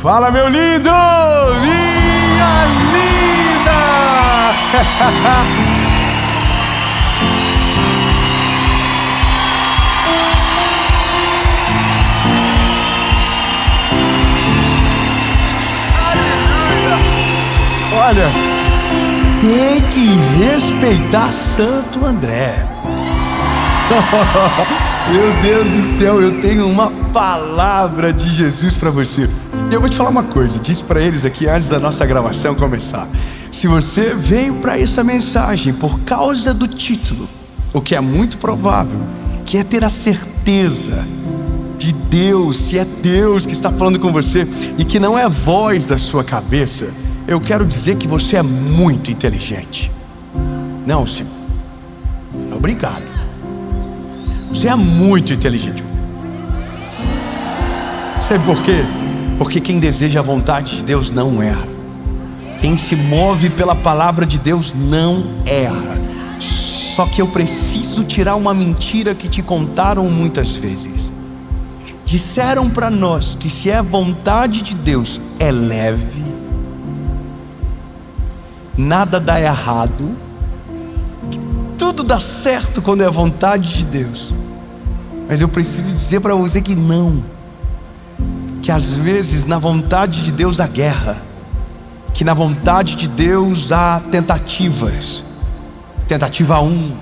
Fala, meu lindo! Minha linda! Olha, tem que respeitar Santo André. Meu Deus do céu, eu tenho uma palavra de Jesus para você. E eu vou te falar uma coisa, disse para eles aqui antes da nossa gravação começar. Se você veio para essa mensagem por causa do título, o que é muito provável, que é ter a certeza de Deus, se é Deus que está falando com você e que não é a voz da sua cabeça, eu quero dizer que você é muito inteligente. Não, senhor. Obrigado. Você é muito inteligente. Sabe por quê? Porque quem deseja a vontade de Deus não erra. Quem se move pela palavra de Deus não erra. Só que eu preciso tirar uma mentira que te contaram muitas vezes. Disseram para nós que se é a vontade de Deus é leve, nada dá errado, que tudo dá certo quando é a vontade de Deus. Mas eu preciso dizer para você que não, que às vezes na vontade de Deus há guerra, que na vontade de Deus há tentativas, tentativa 1,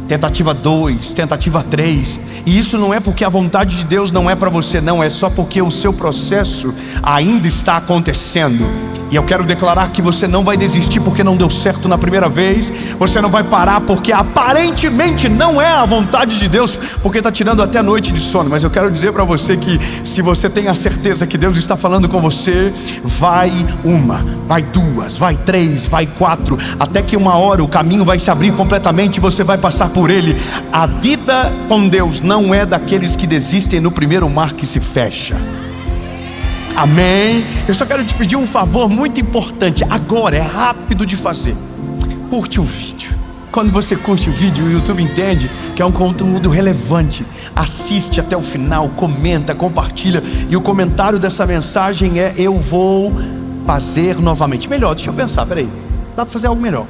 tentativa 2, tentativa 3, e isso não é porque a vontade de Deus não é para você, não, é só porque o seu processo ainda está acontecendo. E eu quero declarar que você não vai desistir porque não deu certo na primeira vez. Você não vai parar porque aparentemente não é a vontade de Deus, porque está tirando até a noite de sono. Mas eu quero dizer para você que se você tem a certeza que Deus está falando com você, vai uma, vai duas, vai três, vai quatro, até que uma hora o caminho vai se abrir completamente e você vai passar por ele. A vida com Deus não é daqueles que desistem no primeiro mar que se fecha. Amém? Eu só quero te pedir um favor muito importante. Agora, é rápido de fazer. Curte o vídeo. Quando você curte o vídeo, o YouTube entende que é um conteúdo relevante. Assiste até o final, comenta, compartilha. E o comentário dessa mensagem é: eu vou fazer novamente. Melhor, deixa eu pensar, peraí. Dá para fazer algo melhor.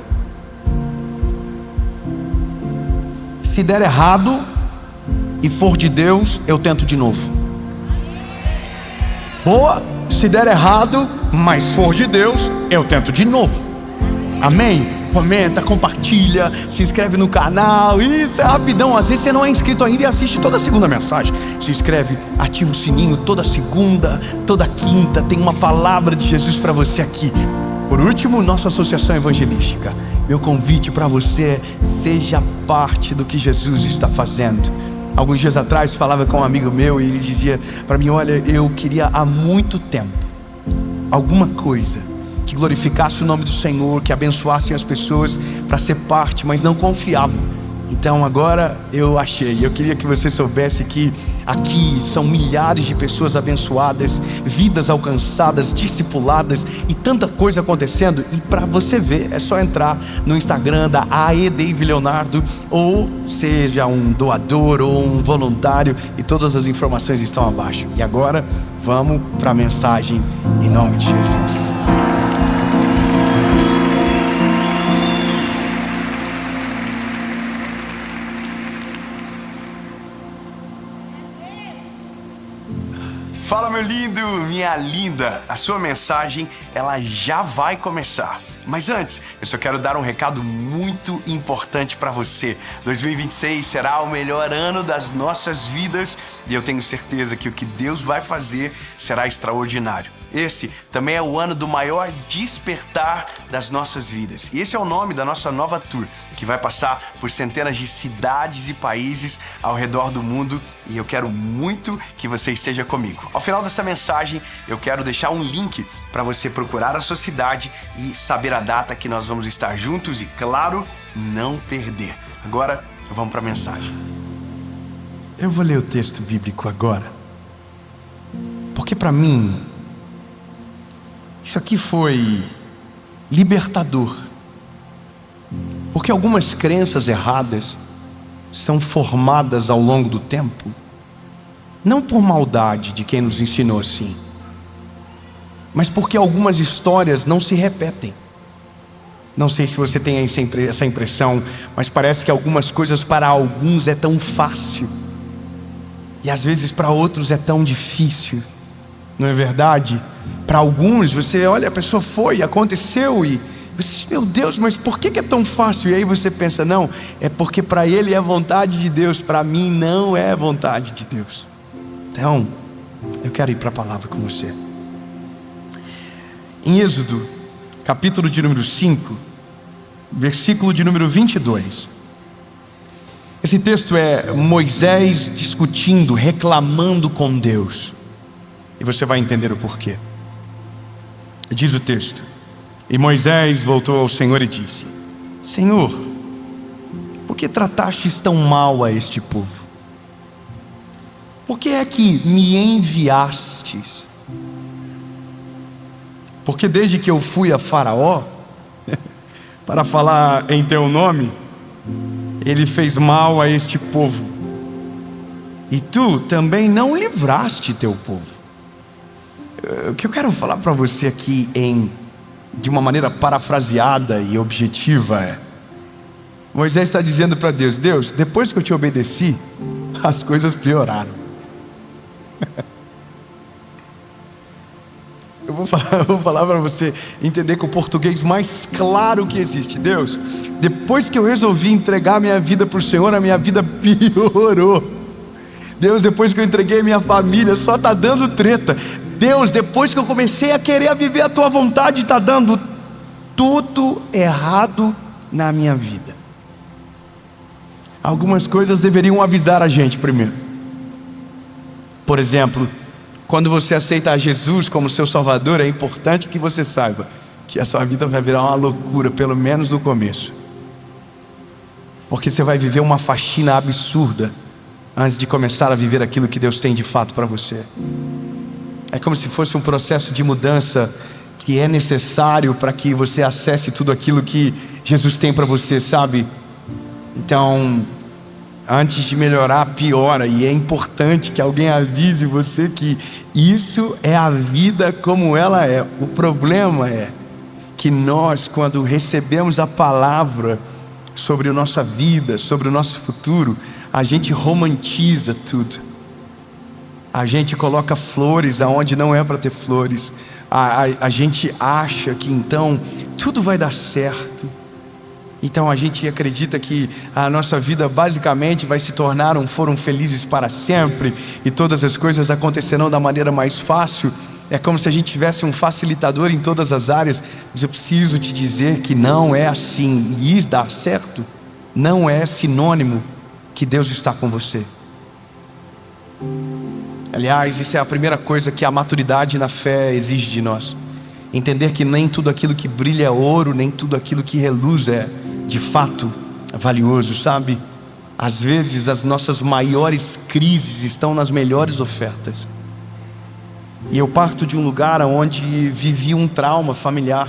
Se der errado e for de Deus, eu tento de novo. Boa, se der errado, mas for de Deus, eu tento de novo. Amém? Comenta, compartilha, se inscreve no canal. Isso é rapidão, às vezes você não é inscrito ainda e assiste toda a segunda mensagem. Se inscreve, ativa o sininho toda segunda, toda quinta. Tem uma palavra de Jesus para você aqui. Por último, nossa associação evangelística. Meu convite para você é: seja parte do que Jesus está fazendo. Alguns dias atrás falava com um amigo meu e ele dizia para mim: olha, eu queria há muito tempo alguma coisa que glorificasse o nome do Senhor, que abençoasse as pessoas, para ser parte, mas não confiava. Então agora eu achei. Eu queria que você soubesse que aqui são milhares de pessoas abençoadas, vidas alcançadas, discipuladas e tanta coisa acontecendo. E para você ver, é só entrar no Instagram da AEDave Leonardo, ou seja um doador ou um voluntário, e todas as informações estão abaixo. E agora vamos para a mensagem em nome de Jesus. Fala, meu lindo, minha linda. A sua mensagem, ela já vai começar. Mas antes, eu só quero dar um recado muito importante para você. 2026 será o melhor ano das nossas vidas e eu tenho certeza que o que Deus vai fazer será extraordinário. Esse também é o ano do maior despertar das nossas vidas. E esse é o nome da nossa nova tour, que vai passar por centenas de cidades e países ao redor do mundo, e eu quero muito que você esteja comigo. Ao final dessa mensagem, eu quero deixar um link para você procurar a sua cidade e saber a data que nós vamos estar juntos e, claro, não perder. Agora, vamos para a mensagem. Eu vou ler o texto bíblico agora, porque para mim isso aqui foi libertador. Porque algumas crenças erradas são formadas ao longo do tempo, não por maldade de quem nos ensinou assim, mas porque algumas histórias não se repetem. Não sei se você tem essa impressão, mas parece que algumas coisas para alguns é tão fácil e às vezes para outros é tão difícil. Não é verdade? Para alguns você olha, a pessoa foi, aconteceu e você diz, meu Deus, mas por que é tão fácil? E aí você pensa, não, é porque para ele é vontade de Deus, para mim não é vontade de Deus. Então, eu quero ir para a palavra com você. Em Êxodo, capítulo de número 5, versículo de número 22. Esse texto é Moisés discutindo, reclamando com Deus. E você vai entender o porquê. Diz o texto: e Moisés voltou ao Senhor e disse: Senhor, por que tratastes tão mal a este povo? Por que é que me enviastes? Porque desde que eu fui a Faraó para falar em teu nome, ele fez mal a este povo, e tu também não livraste teu povo. O que eu quero falar para você aqui de uma maneira parafraseada e objetiva é: Moisés está dizendo para Deus: Deus, depois que eu te obedeci, as coisas pioraram. Eu vou falar para você entender com o português mais claro que existe. Deus, depois que eu resolvi entregar minha vida para o Senhor, a minha vida piorou. Deus, depois que eu entreguei minha família, só está dando treta. Deus, depois que eu comecei a querer viver a tua vontade, está dando tudo errado na minha vida. Algumas coisas deveriam avisar a gente primeiro. Por exemplo, quando você aceita a Jesus como seu Salvador, é importante que você saiba que a sua vida vai virar uma loucura, pelo menos no começo. Porque você vai viver uma faxina absurda antes de começar a viver aquilo que Deus tem de fato para você. É como se fosse um processo de mudança que é necessário para que você acesse tudo aquilo que Jesus tem para você, sabe? Então, antes de melhorar, piora. E é importante que alguém avise você que isso é a vida como ela é. O problema é que nós, quando recebemos a palavra sobre a nossa vida, sobre o nosso futuro, a gente romantiza tudo. A gente coloca flores aonde não é para ter flores. A gente acha que então tudo vai dar certo. Então a gente acredita que a nossa vida basicamente vai se tornar foram felizes para sempre e todas as coisas acontecerão da maneira mais fácil. É como se a gente tivesse um facilitador em todas as áreas. Mas eu preciso te dizer que não é assim. E isso dar certo não é sinônimo que Deus está com você. Aliás, isso é a primeira coisa que a maturidade na fé exige de nós. Entender que nem tudo aquilo que brilha é ouro, nem tudo aquilo que reluz é de fato valioso, sabe? Às vezes as nossas maiores crises estão nas melhores ofertas. E eu parto de um lugar onde vivi um trauma familiar,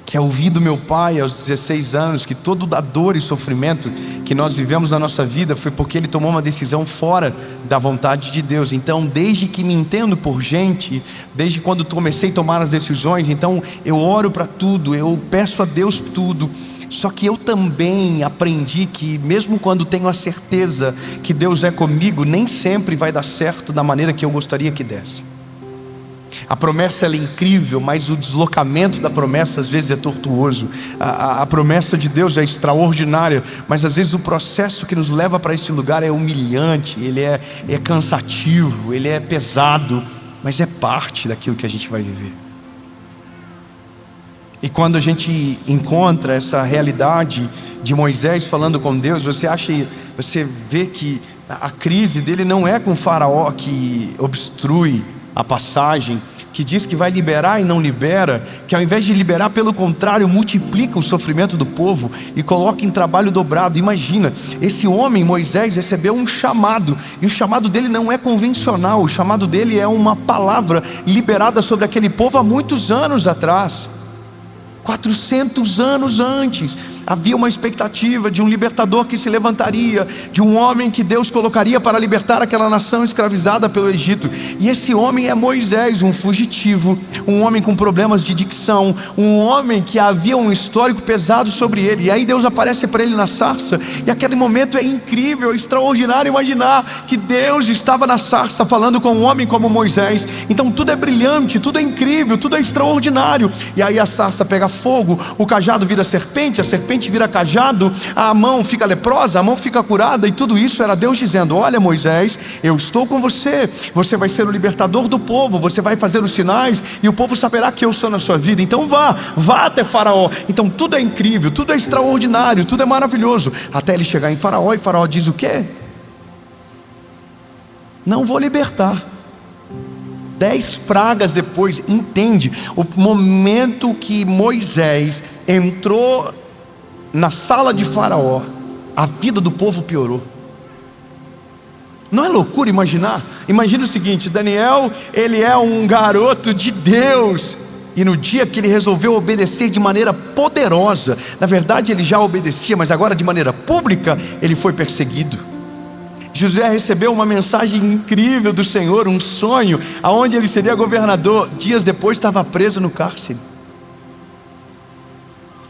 que é ouvir do meu pai aos 16 anos que toda a dor e sofrimento que nós vivemos na nossa vida foi porque ele tomou uma decisão fora da vontade de Deus. Então, desde que me entendo por gente, desde quando comecei a tomar as decisões, então eu oro para tudo, eu peço a Deus tudo. Só que eu também aprendi que mesmo quando tenho a certeza que Deus é comigo, nem sempre vai dar certo da maneira que eu gostaria que desse. A promessa ela é incrível, mas o deslocamento da promessa às vezes é tortuoso. A promessa de Deus é extraordinária, mas às vezes o processo que nos leva para esse lugar é humilhante, ele é cansativo, ele é pesado, mas é parte daquilo que a gente vai viver. E quando a gente encontra essa realidade de Moisés falando com Deus, você vê que a crise dele não é com o Faraó que obstrui a passagem, que diz que vai liberar e não libera, que ao invés de liberar, pelo contrário, multiplica o sofrimento do povo e coloca em trabalho dobrado. Imagina, esse homem, Moisés, recebeu um chamado, e o chamado dele não é convencional, o chamado dele é uma palavra liberada sobre aquele povo há muitos anos atrás. 400 anos antes, havia uma expectativa de um libertador que se levantaria, de um homem que Deus colocaria para libertar aquela nação escravizada pelo Egito. E esse homem é Moisés, um fugitivo, um homem com problemas de dicção, um homem que havia um histórico pesado sobre ele. E aí Deus aparece para ele na sarça, e aquele momento é incrível, extraordinário imaginar que Deus estava na sarça falando com um homem como Moisés. Então tudo é brilhante, tudo é incrível, tudo é extraordinário. E aí a sarça pega fogo, o cajado vira serpente, a serpente vira cajado, a mão fica leprosa, a mão fica curada, e tudo isso era Deus dizendo: olha Moisés, eu estou com você, você vai ser o libertador do povo, você vai fazer os sinais, e o povo saberá que eu sou na sua vida. Então vá até Faraó. Então tudo é incrível, tudo é extraordinário, tudo é maravilhoso, até ele chegar em Faraó, e Faraó diz o quê? Não vou libertar. 10 pragas depois, entende? O momento que Moisés entrou na sala de Faraó, a vida do povo piorou. Não é loucura imaginar? Imagina o seguinte: Daniel, ele é um garoto de Deus, e no dia que ele resolveu obedecer de maneira poderosa, na verdade ele já obedecia, mas agora de maneira pública, ele foi perseguido. José recebeu uma mensagem incrível do Senhor, um sonho, aonde ele seria governador. Dias depois estava preso no cárcere.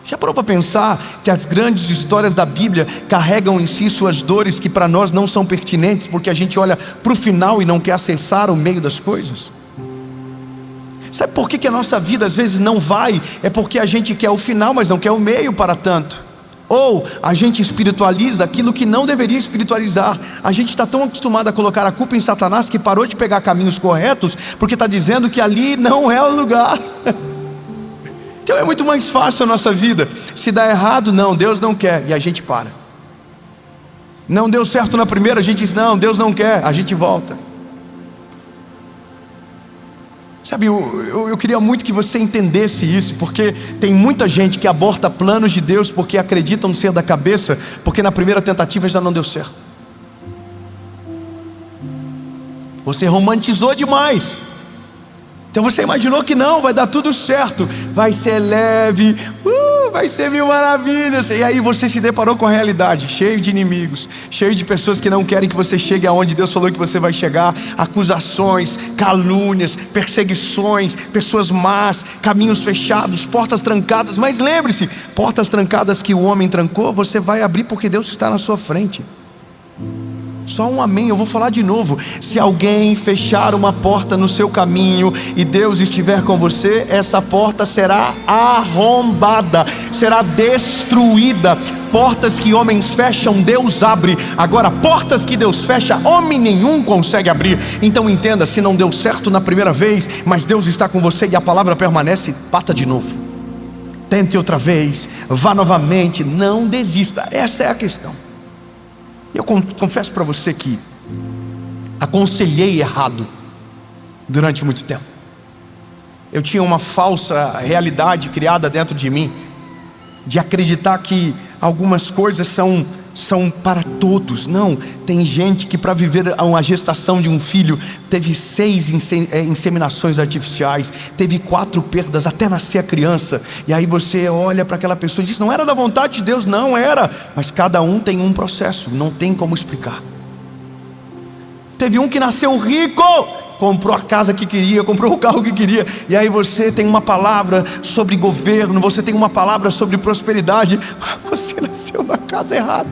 Já parou para pensar que as grandes histórias da Bíblia carregam em si suas dores que para nós não são pertinentes, porque a gente olha para o final e não quer acessar o meio das coisas? Sabe por que a nossa vida às vezes não vai? É porque a gente quer o final, mas não quer o meio para tanto. Ou a gente espiritualiza aquilo que não deveria espiritualizar. A gente está tão acostumado a colocar a culpa em Satanás que parou de pegar caminhos corretos, porque está dizendo que ali não é o lugar. Então é muito mais fácil a nossa vida. Se dá errado, não, Deus não quer, e a gente para. Não deu certo na primeira, a gente diz, não, Deus não quer, a gente volta. Sabe, eu queria muito que você entendesse isso, porque tem muita gente que aborta planos de Deus porque acreditam ser da cabeça, porque na primeira tentativa já não deu certo. Você romantizou demais. Então você imaginou que não, vai dar tudo certo, vai ser leve, vai ser mil maravilhas. E aí você se deparou com a realidade, cheio de inimigos, cheio de pessoas que não querem que você chegue aonde Deus falou que você vai chegar. Acusações, calúnias, perseguições, pessoas más, caminhos fechados, portas trancadas. Mas lembre-se, portas trancadas que o homem trancou, você vai abrir porque Deus está na sua frente. Só um amém, eu vou falar de novo. Se alguém fechar uma porta no seu caminho e Deus estiver com você, essa porta será arrombada, será destruída. Portas que homens fecham, Deus abre. Agora, portas que Deus fecha, homem nenhum consegue abrir. Então entenda, se não deu certo na primeira vez, mas Deus está com você e a palavra permanece, bata de novo. Tente outra vez, vá novamente, não desista. Essa é a questão. Eu confesso para você que aconselhei errado durante muito tempo. Eu tinha uma falsa realidade criada dentro de mim, de acreditar que algumas coisas são para todos. Não, tem gente que para viver a gestação de um filho teve 6 inseminações artificiais, teve 4 perdas até nascer a criança. E aí você olha para aquela pessoa e diz, não era da vontade de Deus, não era. Mas cada um tem um processo, não tem como explicar. Teve um que nasceu rico, comprou a casa que queria, comprou o carro que queria. E aí você tem uma palavra sobre governo, você tem uma palavra sobre prosperidade. Você nasceu na casa errada.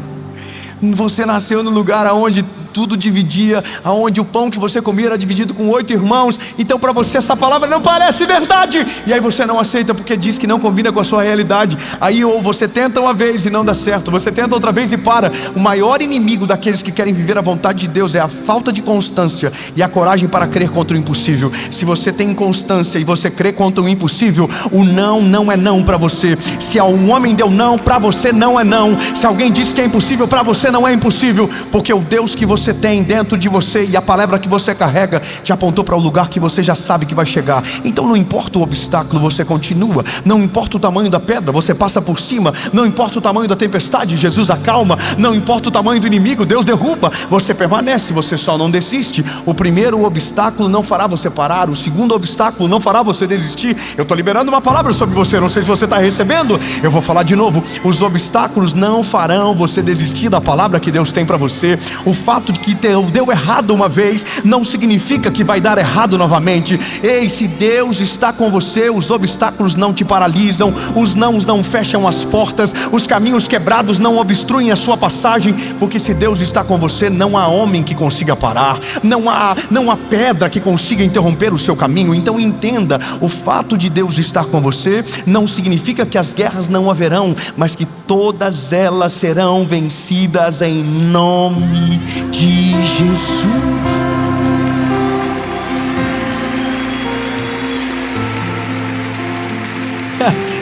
Você nasceu no lugar onde tudo dividia, aonde o pão que você comia era dividido com 8 irmãos. Então para você essa palavra não parece verdade, e aí você não aceita porque diz que não combina com a sua realidade. Aí ou você tenta uma vez e não dá certo, você tenta outra vez e para. O maior inimigo daqueles que querem viver a vontade de Deus é a falta de constância e a coragem para crer contra o impossível. Se você tem constância e você crê contra o impossível, o não é não para você. Se um homem deu não, para você não é não. Se alguém disse que é impossível, para você não é impossível, porque o Deus que você você tem dentro de você e a palavra que você carrega te apontou para o lugar que você já sabe que vai chegar. Então não importa o obstáculo, você continua. Não importa o tamanho da pedra, você passa por cima. Não importa o tamanho da tempestade, Jesus acalma. Não importa o tamanho do inimigo, Deus derruba. Você permanece, você só não desiste. O primeiro obstáculo não fará você parar. O segundo obstáculo não fará você desistir. Eu estou liberando uma palavra sobre você, não sei se você está recebendo. Eu vou falar de novo. Os obstáculos não farão você desistir da palavra que Deus tem para você. O fato de que deu errado uma vez não significa que vai dar errado novamente. Ei, se Deus está com você, os obstáculos não te paralisam, os nãos não fecham as portas, os caminhos quebrados não obstruem a sua passagem, porque se Deus está com você, não há homem que consiga parar, não há pedra que consiga interromper o seu caminho. Então entenda, o fato de Deus estar com você não significa que as guerras não haverão, mas que todas elas serão vencidas em nome de Jesus.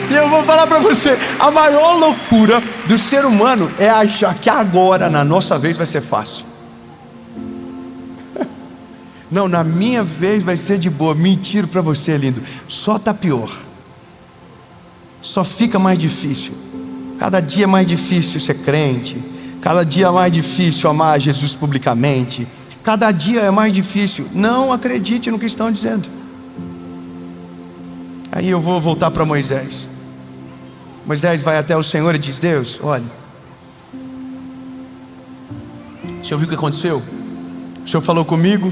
E eu vou falar para você, a maior loucura do ser humano é achar que agora, na nossa vez, vai ser fácil. Não, na minha vez vai ser de boa. Mentira para você, lindo. Só tá pior. Só fica mais difícil. Cada dia é mais difícil ser crente. Cada dia é mais difícil amar Jesus publicamente. Cada dia é mais difícil. Não acredite no que estão dizendo. Aí eu vou voltar para Moisés. Moisés vai até o Senhor e diz: Deus, olha, o Senhor viu o que aconteceu? O Senhor falou comigo,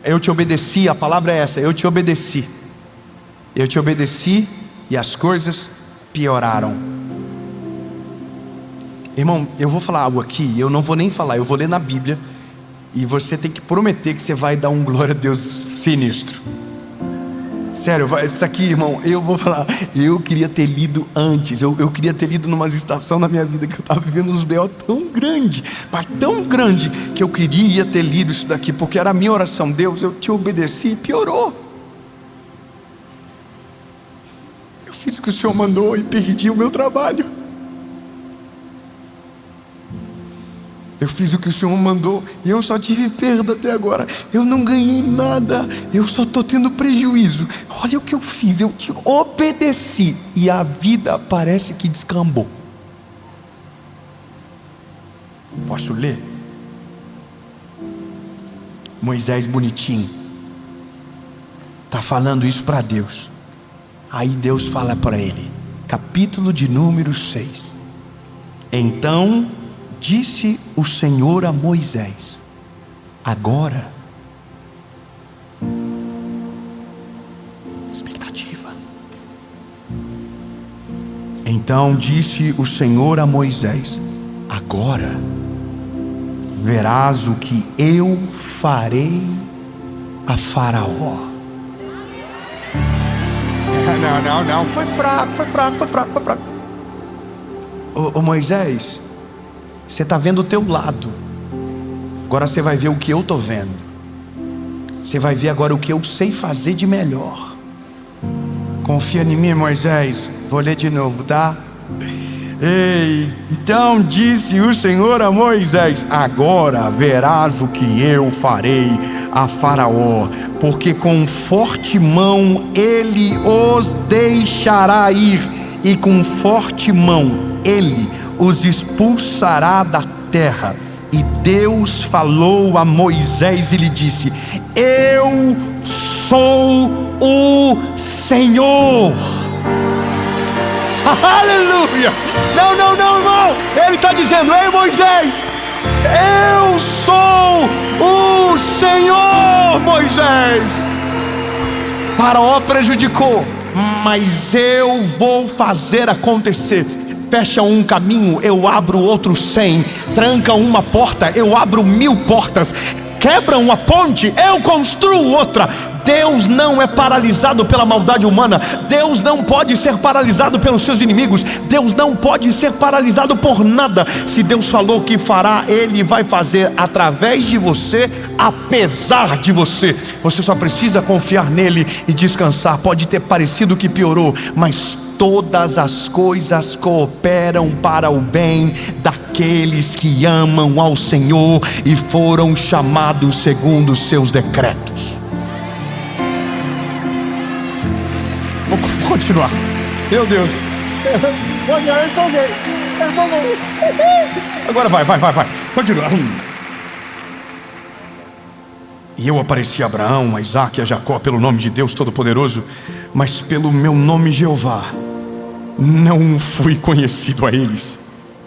eu te obedeci. A palavra é essa: eu te obedeci. Eu te obedeci e as coisas pioraram. Irmão, eu vou falar algo aqui, eu não vou nem falar, eu vou ler na Bíblia. E você tem que prometer que você vai dar um glória a Deus sinistro. Sério, isso aqui, irmão, eu vou falar. Eu queria ter lido antes. Eu queria ter lido numa estação da minha vida que eu estava vivendo uns B.O. tão grande, mas tão grande, que eu queria ter lido isso daqui, porque era a minha oração. Deus, eu te obedeci e piorou. Eu fiz o que o Senhor mandou e perdi o meu trabalho. Eu fiz o que o Senhor mandou e eu só tive perda até agora. Eu não ganhei nada, eu só estou tendo prejuízo. Olha o que eu fiz, eu te obedeci e a vida parece que descambou. Posso ler? Moisés bonitinho está falando isso para Deus. Aí Deus fala para ele, capítulo de número 6. Então disse o Senhor a Moisés: agora, expectativa. Então disse o Senhor a Moisés: agora verás o que eu farei a Faraó. Não, foi fraco. Ô Moisés, você está vendo o teu lado, agora você vai ver o que eu estou vendo. Você vai ver agora o que eu sei fazer de melhor. Confia em mim, Moisés. Vou ler de novo, tá? Ei, então disse o Senhor a Moisés: agora verás o que eu farei a Faraó, porque com forte mão ele os deixará ir, e com forte mão ele os expulsará da terra. E Deus falou a Moisés e lhe disse: eu sou o Senhor. Aleluia! Não, irmão. Ele está dizendo: ei, Moisés, eu sou o Senhor. Moisés, Faraó prejudicou, mas eu vou fazer acontecer. Fecha um caminho, eu abro outro 100. Tranca uma porta, eu abro 1000 portas. Quebra uma ponte, eu construo outra. Deus não é paralisado pela maldade humana. Deus não pode ser paralisado pelos seus inimigos. Deus não pode ser paralisado por nada. Se Deus falou que fará, Ele vai fazer através de você, apesar de você. Você só precisa confiar nele e descansar. Pode ter parecido que piorou, mas todas as coisas cooperam para o bem daqueles daqueles que amam ao Senhor e foram chamados segundo os seus decretos. Vou continuar. Meu Deus. Agora vai. Continua. E eu apareci a Abraão, a Isaque e a Jacó pelo nome de Deus Todo-Poderoso, mas pelo meu nome Jeová não fui conhecido a eles.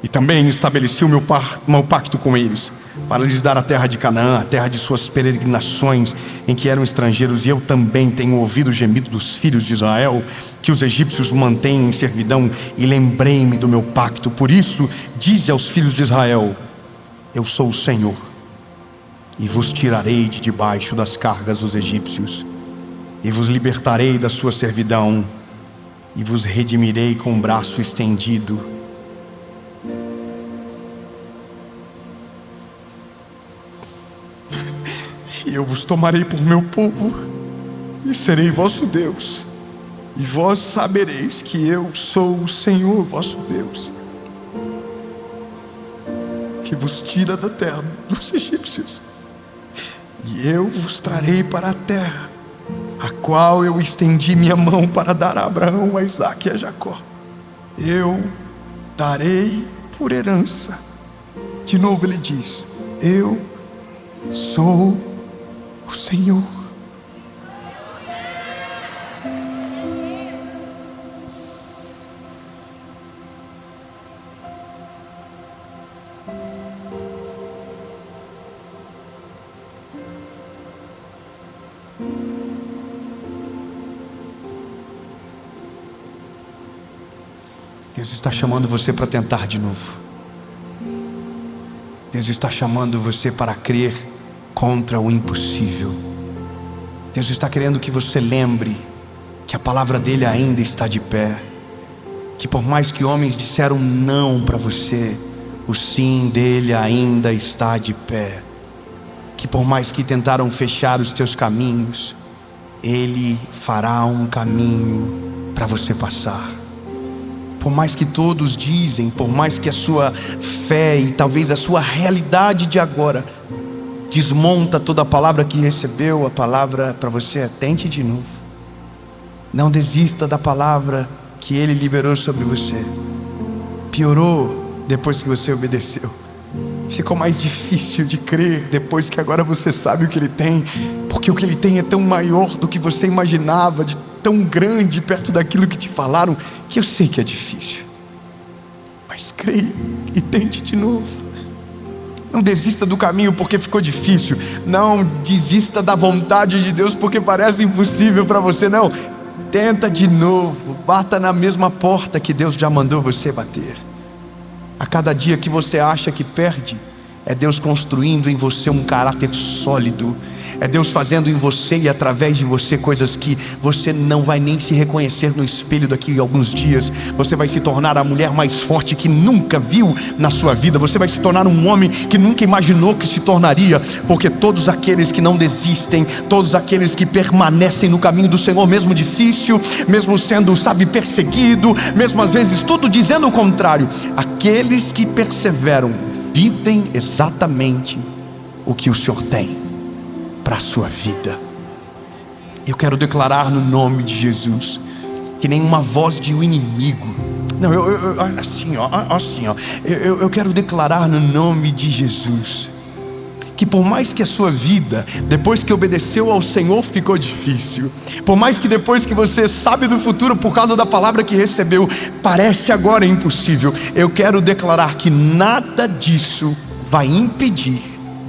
E também estabeleci o meu pacto com eles, para lhes dar a terra de Canaã, a terra de suas peregrinações, em que eram estrangeiros. E eu também tenho ouvido o gemido dos filhos de Israel, que os egípcios mantêm em servidão, e lembrei-me do meu pacto. Por isso, dize aos filhos de Israel: eu sou o Senhor, e vos tirarei de debaixo das cargas dos egípcios, e vos libertarei da sua servidão, e vos redimirei com o braço estendido. E eu vos tomarei por meu povo, e serei vosso Deus, e vós sabereis que eu sou o Senhor vosso Deus, que vos tira da terra dos egípcios. E eu vos trarei para a terra, a qual eu estendi minha mão para dar a Abraão, a Isaque e a Jacó. Eu darei por herança. De novo ele diz: eu sou o Senhor. Deus está chamando você para tentar de novo. Deus está chamando você para crer contra o impossível. Deus está querendo que você lembre que a palavra dele ainda está de pé, que por mais que homens disseram não para você, o sim dele ainda está de pé, que por mais que tentaram fechar os teus caminhos, ele fará um caminho para você passar. Por mais que todos dizem, por mais que a sua fé e talvez a sua realidade de agora desmonta toda a palavra que recebeu, a palavra para você é: tente de novo. Não desista da palavra que ele liberou sobre você. Piorou depois que você obedeceu. Ficou mais difícil de crer depois que agora você sabe o que ele tem, porque o que ele tem é tão maior do que você imaginava, de tão grande perto daquilo que te falaram, que eu sei que é difícil. Mas creia e tente de novo. Não desista do caminho porque ficou difícil. Não desista da vontade de Deus porque parece impossível para você. Não, tenta de novo. Bata na mesma porta que Deus já mandou você bater. A cada dia que você acha que perde, é Deus construindo em você um caráter sólido. É Deus fazendo em você e através de você coisas que você não vai nem se reconhecer no espelho daqui a alguns dias. Você vai se tornar a mulher mais forte que nunca viu na sua vida. Você vai se tornar um homem que nunca imaginou que se tornaria. Porque todos aqueles que não desistem, todos aqueles que permanecem no caminho do Senhor, mesmo difícil, mesmo sendo, perseguido, mesmo às vezes tudo dizendo o contrário, aqueles que perseveram vivem exatamente o que o Senhor tem para a sua vida. Eu quero declarar no nome de Jesus que nenhuma voz de um inimigo, não, eu quero declarar no nome de Jesus que por mais que a sua vida, depois que obedeceu ao Senhor, ficou difícil, por mais que depois que você sabe do futuro por causa da palavra que recebeu, parece agora impossível, eu quero declarar que nada disso vai impedir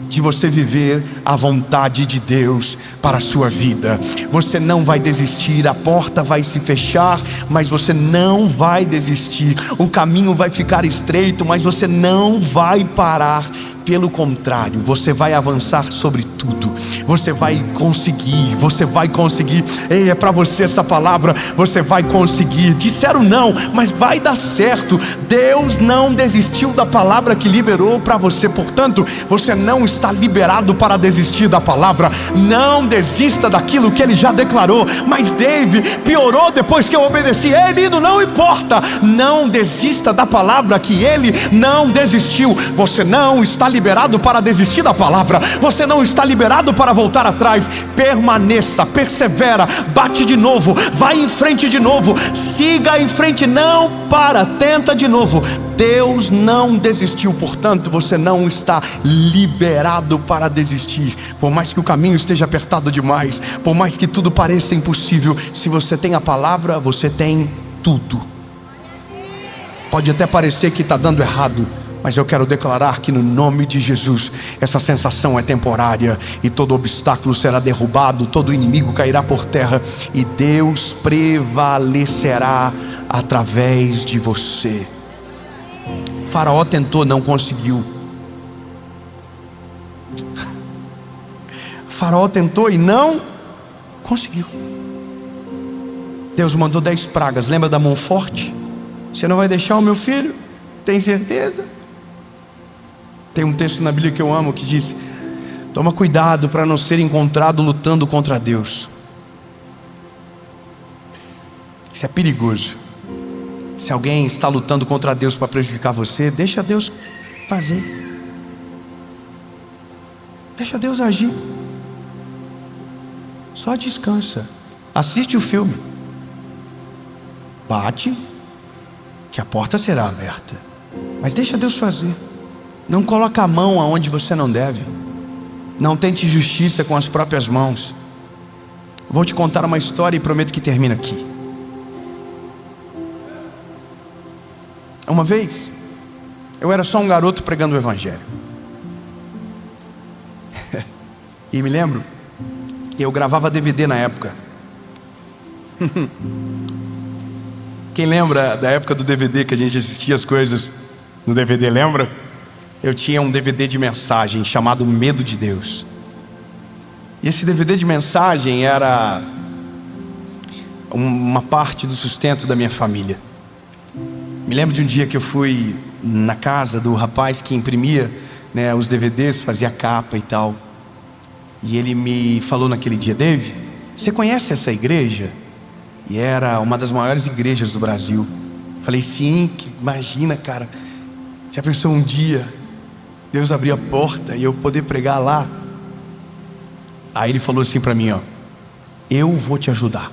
de você viver a vontade de Deus para a sua vida. Você não vai desistir, a porta vai se fechar, mas você não vai desistir. O caminho vai ficar estreito, mas você não vai parar. Pelo contrário, você vai avançar sobre tudo. Você vai conseguir, você vai conseguir. Ei, é para você essa palavra, você vai conseguir. Disseram não, mas vai dar certo. Deus não desistiu da palavra que liberou para você. Portanto, você não está liberado para desistir da palavra. Não desista daquilo que Ele já declarou. Mas Dave, piorou depois que eu obedeci. Ei, lindo, não importa. Não desista da palavra que Ele não desistiu. Você não está liberado para desistir da palavra. Você não está liberado para voltar atrás. Permaneça, persevera, bate de novo, vai em frente de novo, siga em frente, não para, tenta de novo. Deus não desistiu, portanto você não está liberado para desistir. Por mais que o caminho esteja apertado demais, por mais que tudo pareça impossível, se você tem a palavra, você tem tudo. Pode até parecer que está dando errado, mas eu quero declarar que no nome de Jesus, essa sensação é temporária, e todo obstáculo será derrubado, todo inimigo cairá por terra, e Deus prevalecerá através de você. Faraó tentou, não conseguiu. Faraó tentou e não conseguiu. Deus mandou 10 pragas, lembra da mão forte? Você não vai deixar o meu filho? Tem certeza? Tem um texto na Bíblia que eu amo que diz: toma cuidado para não ser encontrado lutando contra Deus. Isso é perigoso. Se alguém está lutando contra Deus para prejudicar você, deixa Deus fazer. Deixa Deus agir. Só descansa. Assiste o filme. Bate, que a porta será aberta. Mas deixa Deus fazer. Não coloca a mão aonde você não deve. Não tente justiça com as próprias mãos. Vou te contar uma história e prometo que termina aqui. Uma vez, eu era só um garoto pregando o Evangelho. E me lembro, eu gravava DVD na época. Quem lembra da época do DVD que a gente assistia as coisas no DVD, lembra? Eu tinha um DVD de mensagem chamado Medo de Deus. E esse DVD de mensagem era uma parte do sustento da minha família. Me lembro de um dia que eu fui na casa do rapaz que imprimia, né, os DVDs, fazia capa e tal. E ele me falou naquele dia: Dave, você conhece essa igreja? E era uma das maiores igrejas do Brasil. Falei: sim, imagina, cara. Já pensou um dia Deus abrir a porta e eu poder pregar lá? Aí ele falou assim para mim, ó: eu vou te ajudar.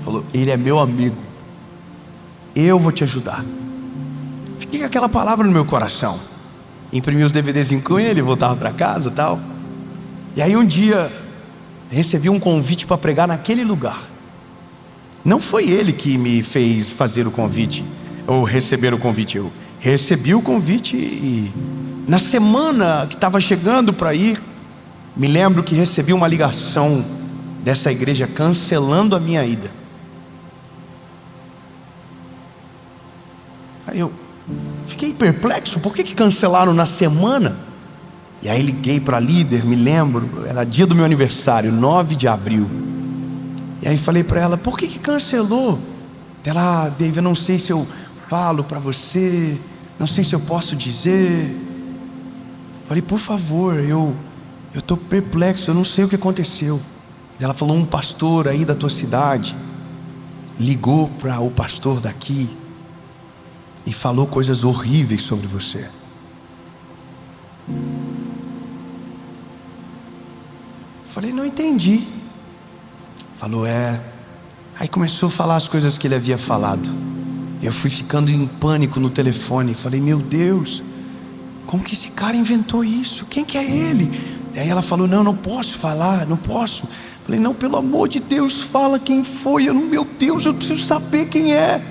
Falou: ele é meu amigo, eu vou te ajudar. Fiquei com aquela palavra no meu coração. Imprimi os DVDs com ele, voltava para casa e tal. E aí um dia recebi um convite para pregar naquele lugar. Não foi ele que me fez fazer o convite ou receber o convite. Eu recebi o convite e na semana que estava chegando para ir, me lembro que recebi uma ligação dessa igreja cancelando a minha ida. Aí eu fiquei perplexo, por que cancelaram na semana? E aí liguei para a líder, me lembro, era dia do meu aniversário, 9 de abril. E aí falei para ela: por que cancelou? Ela: Dave, eu não sei se eu falo para você, não sei se eu posso dizer. Falei: por favor, eu estou perplexo, eu não sei o que aconteceu. Ela falou: um pastor aí da tua cidade ligou para o pastor daqui e falou coisas horríveis sobre você. Falei: não entendi. Falou: é. Aí começou a falar as coisas que ele havia falado. Eu fui ficando em pânico no telefone. Falei: meu Deus, como que esse cara inventou isso? Quem que é ele? Aí ela falou: não posso falar, não posso. Falei: não, pelo amor de Deus, fala quem foi. Meu Deus, eu preciso saber quem é.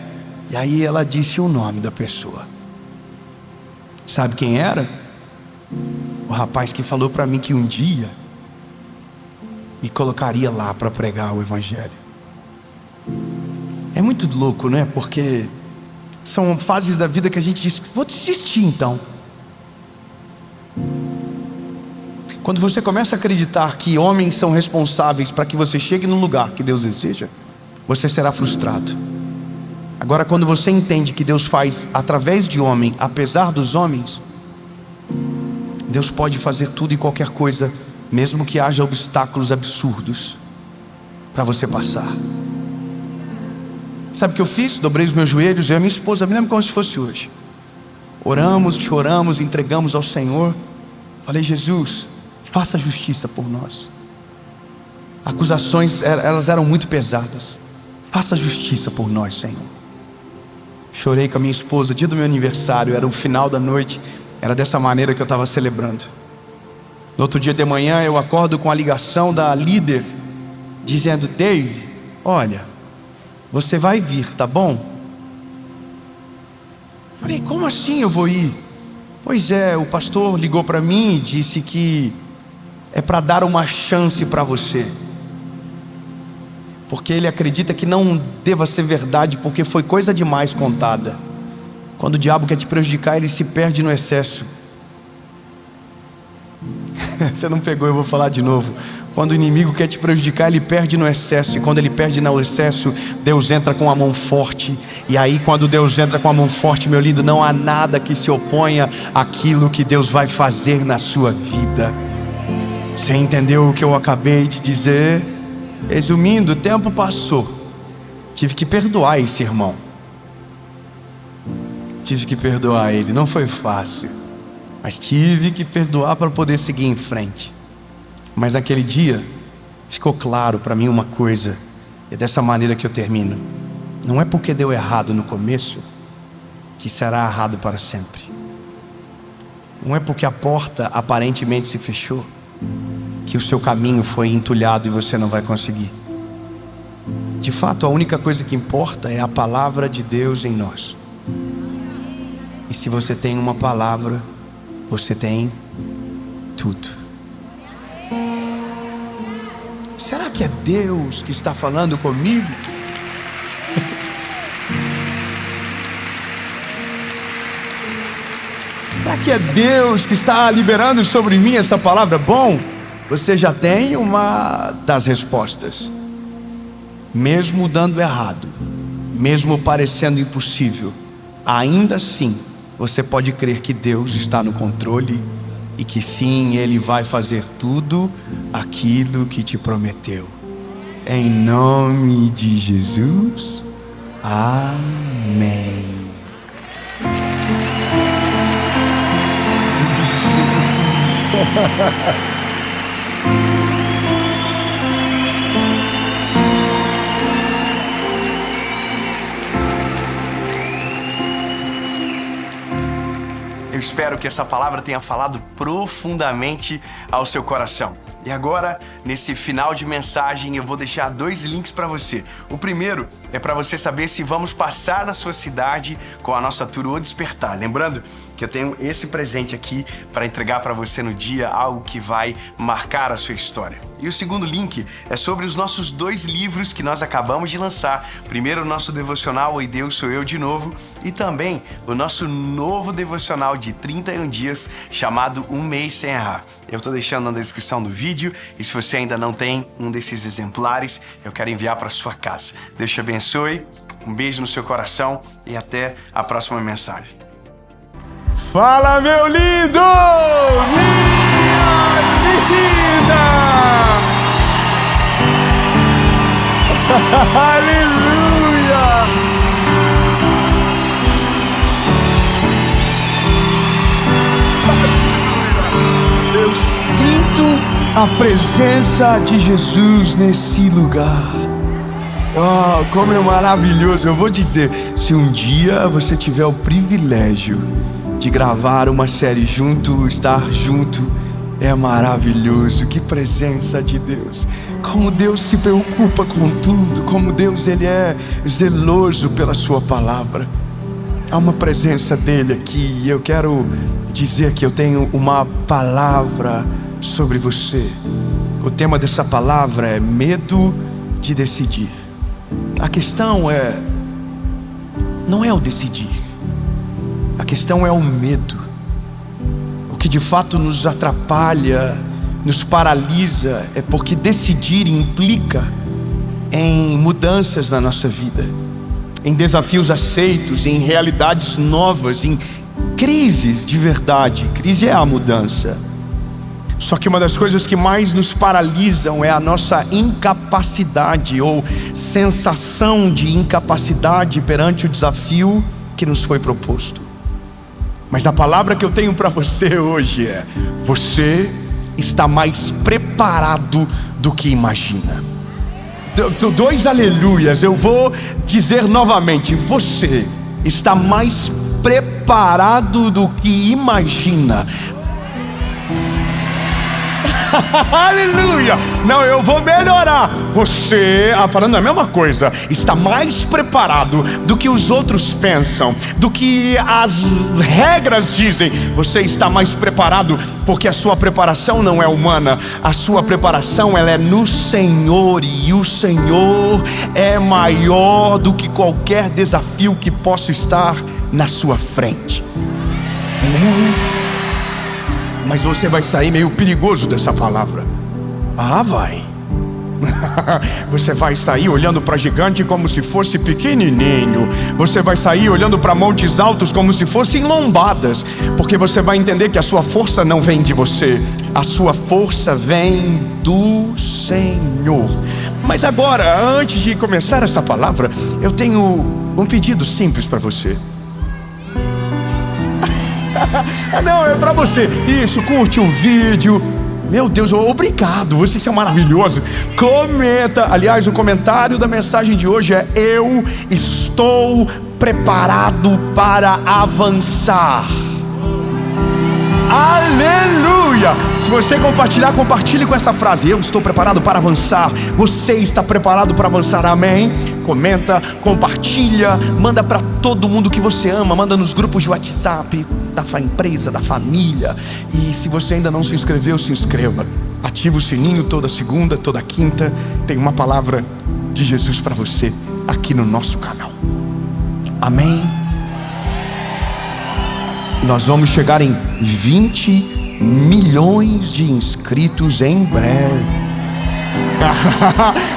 E aí ela disse o nome da pessoa. Sabe quem era? O rapaz que falou para mim que um dia me colocaria lá para pregar o Evangelho. É muito louco, né? Porque São fases da vida que a gente diz: vou desistir então. Quando você começa a acreditar que homens são responsáveis para que você chegue no lugar que Deus deseja, você será frustrado. Agora, quando você entende que Deus faz através de homem, apesar dos homens, Deus pode fazer tudo e qualquer coisa, mesmo que haja obstáculos absurdos para você passar. Sabe o que eu fiz? Dobrei os meus joelhos, eu e a minha esposa, me lembro como se fosse hoje. Oramos, choramos, entregamos ao Senhor. Falei: Jesus, faça justiça por nós. Acusações, elas eram muito pesadas. Faça justiça por nós, Senhor. Chorei com a minha esposa, dia do meu aniversário, era o final da noite. Era dessa maneira que eu estava celebrando. No outro dia de manhã eu acordo com a ligação da líder, dizendo: Dave, olha, você vai vir, tá bom? Falei: como assim eu vou ir? Pois é, o pastor ligou para mim e disse que é para dar uma chance para você, porque ele acredita que não deva ser verdade, porque foi coisa demais contada. Quando o diabo quer te prejudicar, ele se perde no excesso. Você não pegou, eu vou falar de novo. Quando o inimigo quer te prejudicar, ele perde no excesso. E quando ele perde no excesso, Deus entra com a mão forte. E aí, quando Deus entra com a mão forte, meu lindo, não há nada que se oponha àquilo que Deus vai fazer na sua vida. Você entendeu o que eu acabei de dizer? Resumindo, o tempo passou. Tive que perdoar esse irmão. Tive que perdoar ele. Não foi fácil, mas tive que perdoar para poder seguir em frente. Mas naquele dia ficou claro para mim uma coisa, e é dessa maneira que eu termino: não é porque deu errado no começo que será errado para sempre. Não é porque a porta aparentemente se fechou que o seu caminho foi entulhado e você não vai conseguir. De fato, a única coisa que importa é a palavra de Deus em nós. E se você tem uma palavra, você tem tudo. Será que é Deus que está falando comigo? Será que é Deus que está liberando sobre mim essa palavra? Bom, você já tem uma das respostas. Mesmo dando errado, mesmo parecendo impossível, ainda assim você pode crer que Deus está no controle e que sim, Ele vai fazer tudo aquilo que te prometeu. Em nome de Jesus, amém. Eu espero que essa palavra tenha falado profundamente ao seu coração. E agora, nesse final de mensagem, eu vou deixar 2 links para você. O primeiro é para você saber se vamos passar na sua cidade com a nossa tour O Despertar. Lembrando que eu tenho esse presente aqui para entregar para você no dia, algo que vai marcar a sua história. E o segundo link é sobre os nossos 2 livros que nós acabamos de lançar. Primeiro, o nosso devocional Oi Deus, Sou Eu de Novo, e também o nosso novo devocional de 31 dias chamado Um Mês Sem Errar. Eu estou deixando na descrição do vídeo, e se você ainda não tem um desses exemplares, eu quero enviar para sua casa. Deus te abençoe, um beijo no seu coração e até a próxima mensagem. Fala, meu lindo! Minha linda! Aleluia! Eu sinto a presença de Jesus nesse lugar. Oh, como é maravilhoso! Eu vou dizer, se um dia você tiver o privilégio de gravar uma série junto, estar junto, é maravilhoso. Que presença de Deus! Como Deus se preocupa com tudo, como Deus ele é zeloso pela sua palavra. Há uma presença dele aqui, e eu quero dizer que eu tenho uma palavra sobre você. O tema dessa palavra é medo de decidir. A questão é, não é o decidir. A questão é o medo. O que de fato nos atrapalha, nos paralisa, é porque decidir implica em mudanças na nossa vida, em desafios aceitos, em realidades novas, em crises de verdade. Crise é a mudança. Só que uma das coisas que mais nos paralisam é a nossa incapacidade ou sensação de incapacidade perante o desafio que nos foi proposto. Mas a palavra que eu tenho para você hoje é: você está mais preparado do que imagina. Dois aleluias. Eu vou dizer novamente: você está mais preparado do que imagina. Aleluia! Não, eu vou melhorar. Você, falando a mesma coisa, está mais preparado do que os outros pensam, do que as regras dizem. Você está mais preparado porque a sua preparação não é humana. A sua preparação, ela é no Senhor, e o Senhor é maior do que qualquer desafio que possa estar na sua frente. Mas você vai sair meio perigoso dessa palavra. Vai. Você vai sair olhando para gigante como se fosse pequenininho. Você vai sair olhando para montes altos como se fossem lombadas. Porque você vai entender que a sua força não vem de você. A sua força vem do Senhor. Mas agora, antes de começar essa palavra, eu tenho um pedido simples para você. Não, é pra você. Isso, curte o vídeo. Meu Deus, obrigado, vocês são maravilhosos. Comenta. Aliás, o comentário da mensagem de hoje é: eu estou preparado para avançar. Aleluia! Se você compartilhar, compartilhe com essa frase: eu estou preparado para avançar. Você está preparado para avançar, amém? Comenta, compartilha, manda para todo mundo que você ama. Manda nos grupos de WhatsApp da empresa, da família. E se você ainda não se inscreveu, se inscreva. Ativa o sininho. Toda segunda, toda quinta tem uma palavra de Jesus para você aqui no nosso canal. Amém? Nós vamos chegar em 20 milhões de inscritos em breve.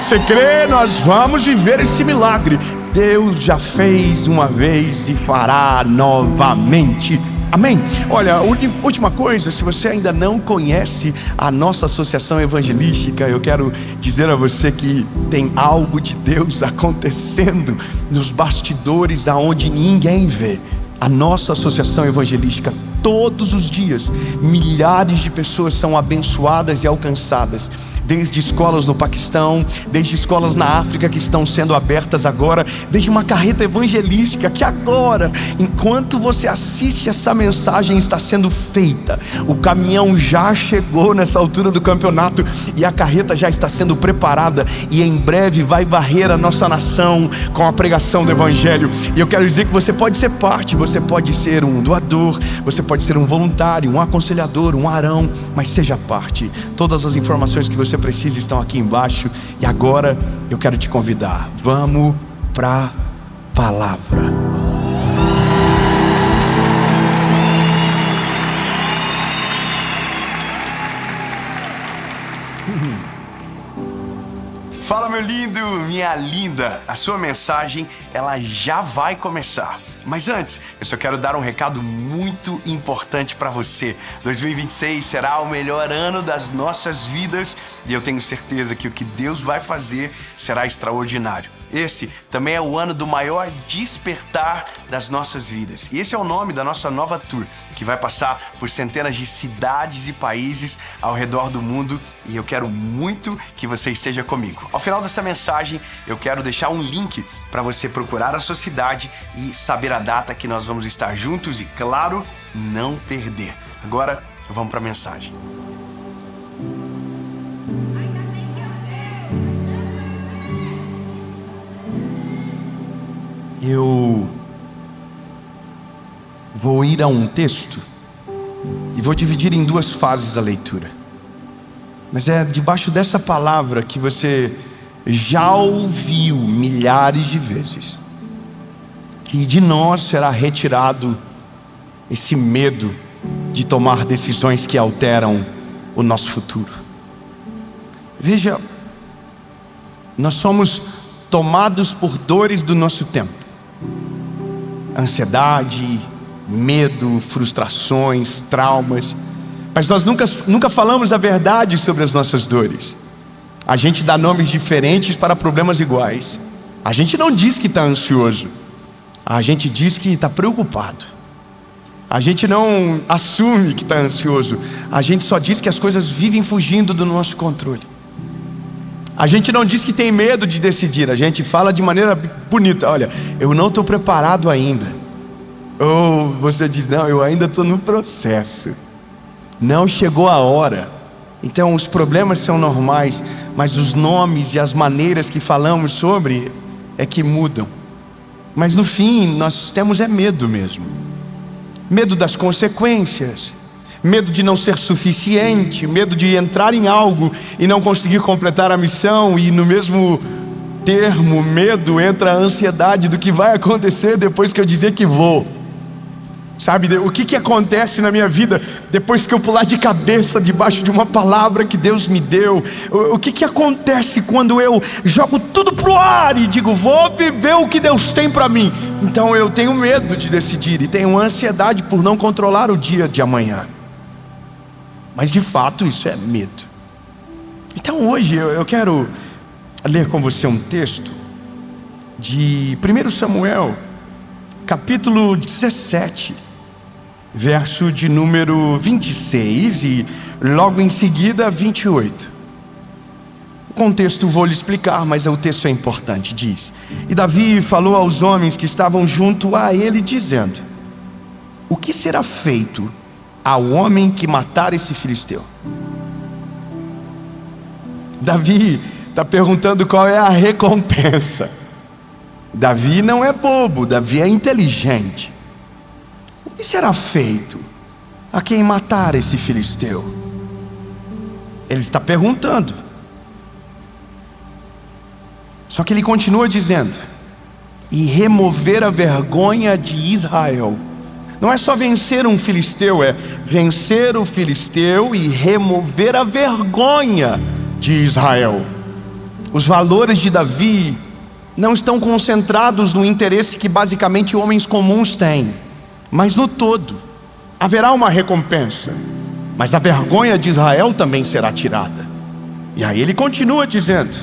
Você crê? Nós vamos viver esse milagre. Deus já fez uma vez e fará novamente. Amém? Olha, última coisa, se você ainda não conhece a nossa associação evangelística, eu quero dizer a você que tem algo de Deus acontecendo nos bastidores aonde ninguém vê. A nossa associação evangelística, todos os dias, milhares de pessoas são abençoadas e alcançadas. Desde escolas no Paquistão, desde escolas na África que estão sendo abertas agora, desde uma carreta evangelística que agora, enquanto você assiste, essa mensagem está sendo feita. O caminhão já chegou nessa altura do campeonato e a carreta já está sendo preparada, e em breve vai varrer a nossa nação com a pregação do evangelho. E eu quero dizer que você pode ser parte, você pode ser um doador, você pode ser um voluntário, um aconselhador, um arão, mas seja parte. Todas as informações que você precisa estão aqui embaixo. E agora eu quero te convidar, vamos para a palavra. Fala, meu lindo, minha linda. A sua mensagem, ela já vai começar. Mas antes, eu só quero dar um recado muito importante para você. 2026 será o melhor ano das nossas vidas e eu tenho certeza que o que Deus vai fazer será extraordinário. Esse também é o ano do maior despertar das nossas vidas. E esse é o nome da nossa nova tour, que vai passar por centenas de cidades e países ao redor do mundo, e eu quero muito que você esteja comigo. Ao final dessa mensagem, eu quero deixar um link para você procurar a sua cidade e saber a data que nós vamos estar juntos e, claro, não perder. Agora, vamos para a mensagem. Eu vou ir a um texto e vou dividir em duas fases a leitura. Mas é debaixo dessa palavra que você já ouviu milhares de vezes. que de nós será retirado esse medo de tomar decisões que alteram o nosso futuro. Veja, nós somos tomados por dores do nosso tempo. Ansiedade, medo, frustrações, traumas. Mas nós nunca falamos a verdade sobre as nossas dores. A gente dá nomes diferentes para problemas iguais. A gente não diz que está ansioso. A gente diz que está preocupado. A gente não assume que está ansioso. A gente só diz que as coisas vivem fugindo do nosso controle. A gente não diz que tem medo de decidir. A gente fala de maneira bonita: olha, eu não estou preparado ainda. Ou você diz: não, eu ainda estou no processo. Não chegou a hora. Então os problemas são normais, mas os nomes e as maneiras que falamos sobre é que mudam. Mas no fim nós temos medo mesmo. Medo das consequências, medo de não ser suficiente, medo de entrar em algo e não conseguir completar a missão. E no mesmo termo, medo, entra a ansiedade do que vai acontecer depois que eu dizer que vou. Sabe, o que acontece na minha vida depois que eu pular de cabeça debaixo de uma palavra que Deus me deu? O que acontece quando eu jogo tudo pro ar e digo, vou viver o que Deus tem para mim? Então eu tenho medo de decidir e tenho ansiedade por não controlar o dia de amanhã. Mas de fato isso é medo. Então hoje eu quero ler com você um texto de 1 Samuel, capítulo 17, verso de número 26 e logo em seguida 28. O contexto vou lhe explicar, mas o texto é importante. Diz: e Davi falou aos homens que estavam junto a ele, dizendo: o que será feito ao homem que matar esse filisteu? Davi está perguntando qual é a recompensa. Davi não é bobo, Davi é inteligente. O que será feito a quem matar esse filisteu? Ele está perguntando. Só que ele continua dizendo: e remover a vergonha de Israel. Não é só vencer um filisteu, é vencer o filisteu e remover a vergonha de Israel. Os valores de Davi não estão concentrados no interesse que basicamente homens comuns têm, mas no todo. Haverá uma recompensa, mas a vergonha de Israel também será tirada. E aí ele continua dizendo: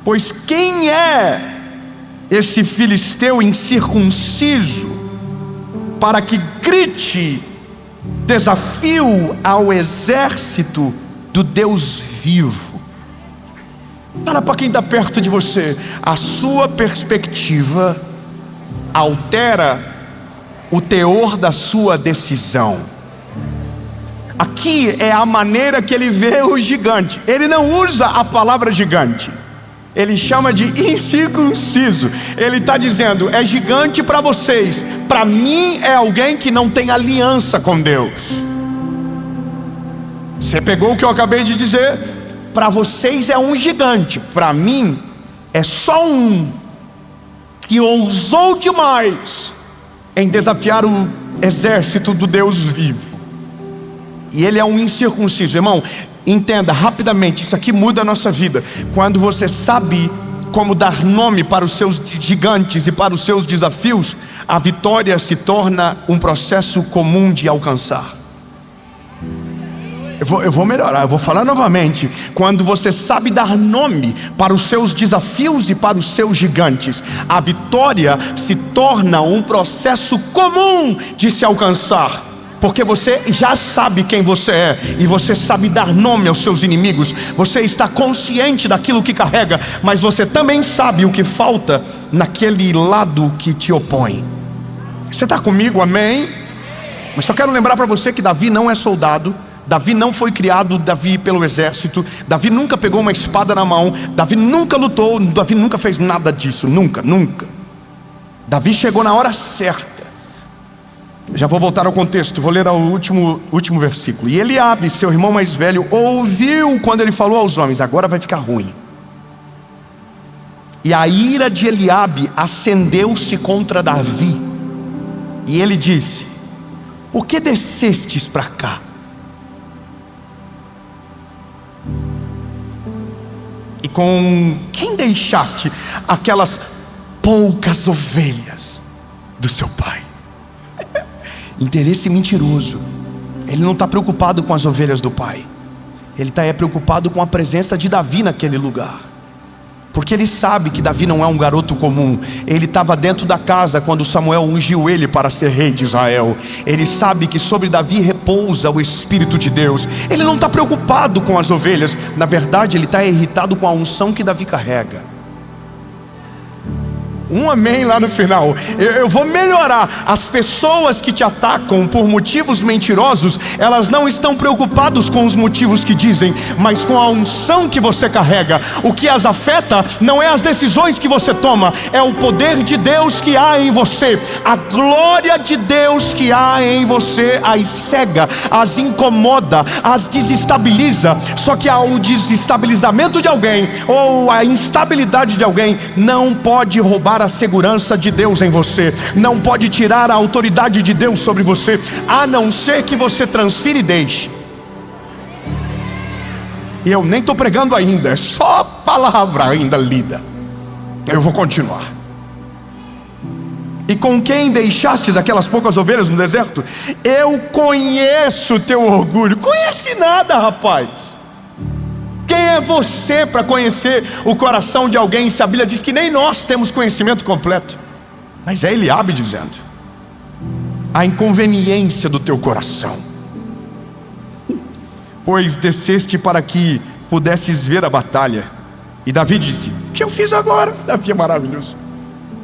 pois quem é esse filisteu incircunciso para que grite desafio ao exército do Deus vivo? Fala para quem está perto de você: a sua perspectiva altera o teor da sua decisão. Aqui é a maneira que ele vê o gigante. Ele não usa a palavra gigante, ele chama de incircunciso. Ele está dizendo: é gigante para vocês, para mim é alguém que não tem aliança com Deus. Você pegou o que eu acabei de dizer? Para vocês é um gigante, para mim é só um que ousou demais em desafiar o exército do Deus vivo. E ele é um incircunciso. Irmão, entenda rapidamente, isso aqui muda a nossa vida. Quando você sabe como dar nome para os seus gigantes e para os seus desafios, a vitória se torna um processo comum de alcançar. Eu vou melhorar, eu vou falar novamente. Quando você sabe dar nome para os seus desafios e para os seus gigantes, a vitória se torna um processo comum de se alcançar. Porque você já sabe quem você é, e você sabe dar nome aos seus inimigos. Você está consciente daquilo que carrega, mas você também sabe o que falta naquele lado que te opõe. Você está comigo, amém? Mas só quero lembrar para você que Davi não é soldado. Davi não foi criado, Davi, pelo exército. Davi nunca pegou uma espada na mão. Davi nunca lutou. Davi nunca fez nada disso, nunca. Davi chegou na hora certa. Já vou voltar ao contexto, vou ler o último versículo. E Eliabe, seu irmão mais velho, ouviu quando ele falou aos homens: agora vai ficar ruim. E a ira de Eliabe acendeu-se contra Davi, e ele disse: por que descestes para cá? E com quem deixaste aquelas poucas ovelhas do seu pai? Interesse mentiroso. Ele não está preocupado com as ovelhas do pai. Ele está preocupado com a presença de Davi naquele lugar. Porque ele sabe que Davi não é um garoto comum. Ele estava dentro da casa quando Samuel ungiu ele para ser rei de Israel. Ele sabe que sobre Davi repousa o Espírito de Deus. Ele não está preocupado com as ovelhas. Na verdade, ele está irritado com a unção que Davi carrega. Um amém lá no final. Eu vou melhorar. As pessoas que te atacam por motivos mentirosos, elas não estão preocupadas com os motivos que dizem, mas com a unção que você carrega. O que as afeta não é as decisões que você toma, é o poder de Deus que há em você. A glória de Deus que há em você as cega, as incomoda, as desestabiliza. Só que o desestabilizamento de alguém ou a instabilidade de alguém não pode roubar a segurança de Deus em você, não pode tirar a autoridade de Deus sobre você, a não ser que você transfira e deixe. E eu nem estou pregando ainda, é só palavra ainda lida. Eu vou continuar. E com quem deixastes aquelas poucas ovelhas no deserto? Eu conheço o teu orgulho. Conhece nada, rapaz. Quem é você para conhecer o coração de alguém? Se a Bíblia diz que nem nós temos conhecimento completo. Mas é Eliabe dizendo: a inconveniência do teu coração, pois desceste para que pudesses ver a batalha. E Davi disse: o que eu fiz agora? Davi é maravilhoso.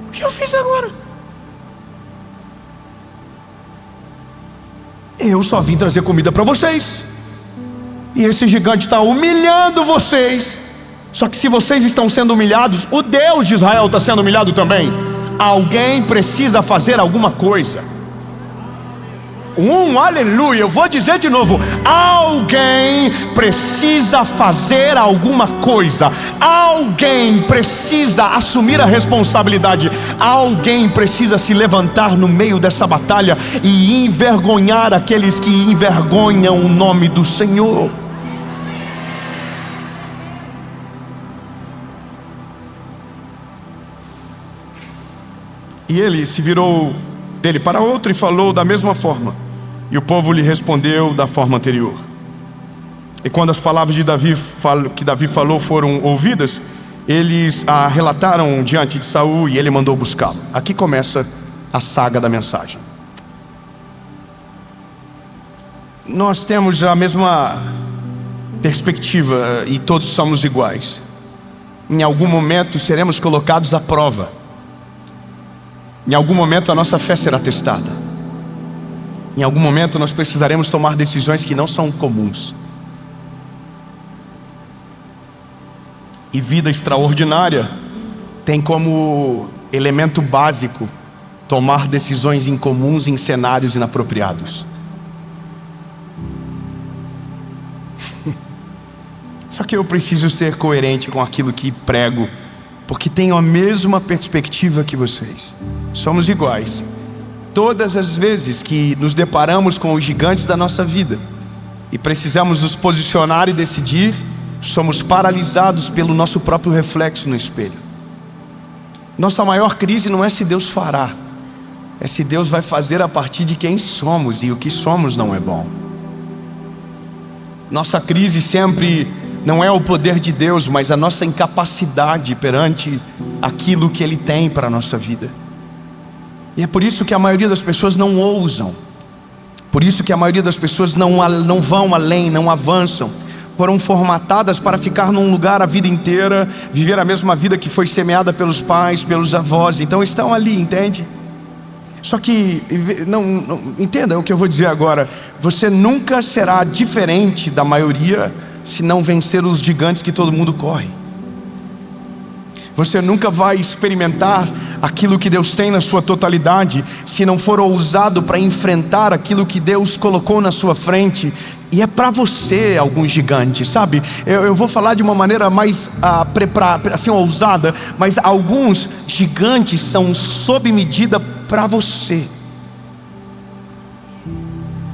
O que eu fiz agora? Eu só vim trazer comida para vocês. E esse gigante está humilhando vocês. Só que se vocês estão sendo humilhados, o Deus de Israel está sendo humilhado também. Alguém precisa fazer alguma coisa. Aleluia, eu vou dizer de novo: alguém precisa fazer alguma coisa. Alguém precisa assumir a responsabilidade. Alguém precisa se levantar no meio dessa batalha e envergonhar aqueles que envergonham o nome do Senhor. E ele se virou dele para outro e falou da mesma forma. E o povo lhe respondeu da forma anterior. E quando as palavras de que Davi falou foram ouvidas, eles a relataram diante de Saul e ele mandou buscá-lo. Aqui começa a saga da mensagem. Nós temos a mesma perspectiva e todos somos iguais. Em algum momento seremos colocados à prova. Em algum momento a nossa fé será testada. Em algum momento nós precisaremos tomar decisões que não são comuns. E vida extraordinária tem como elemento básico tomar decisões incomuns em cenários inapropriados. Só que eu preciso ser coerente com aquilo que prego, porque tenho a mesma perspectiva que vocês. Somos iguais. Todas as vezes que nos deparamos com os gigantes da nossa vida e precisamos nos posicionar e decidir, somos paralisados pelo nosso próprio reflexo no espelho. Nossa maior crise não é se Deus fará, é se Deus vai fazer a partir de quem somos, e o que somos não é bom. Nossa crise sempre não é o poder de Deus, mas a nossa incapacidade perante aquilo que Ele tem para a nossa vida. E é por isso que a maioria das pessoas não ousam. Por isso que a maioria das pessoas não vão além, não avançam. Foram formatadas para ficar num lugar a vida inteira, viver a mesma vida que foi semeada pelos pais, pelos avós. Então estão ali, entende? Só que, entenda o que eu vou dizer agora. Você nunca será diferente da maioria se não vencer os gigantes que todo mundo corre. Você nunca vai experimentar aquilo que Deus tem na sua totalidade se não for ousado para enfrentar aquilo que Deus colocou na sua frente. E é para você alguns gigantes, sabe? Eu vou falar de uma maneira mais assim, ousada, mas alguns gigantes são sob medida para você.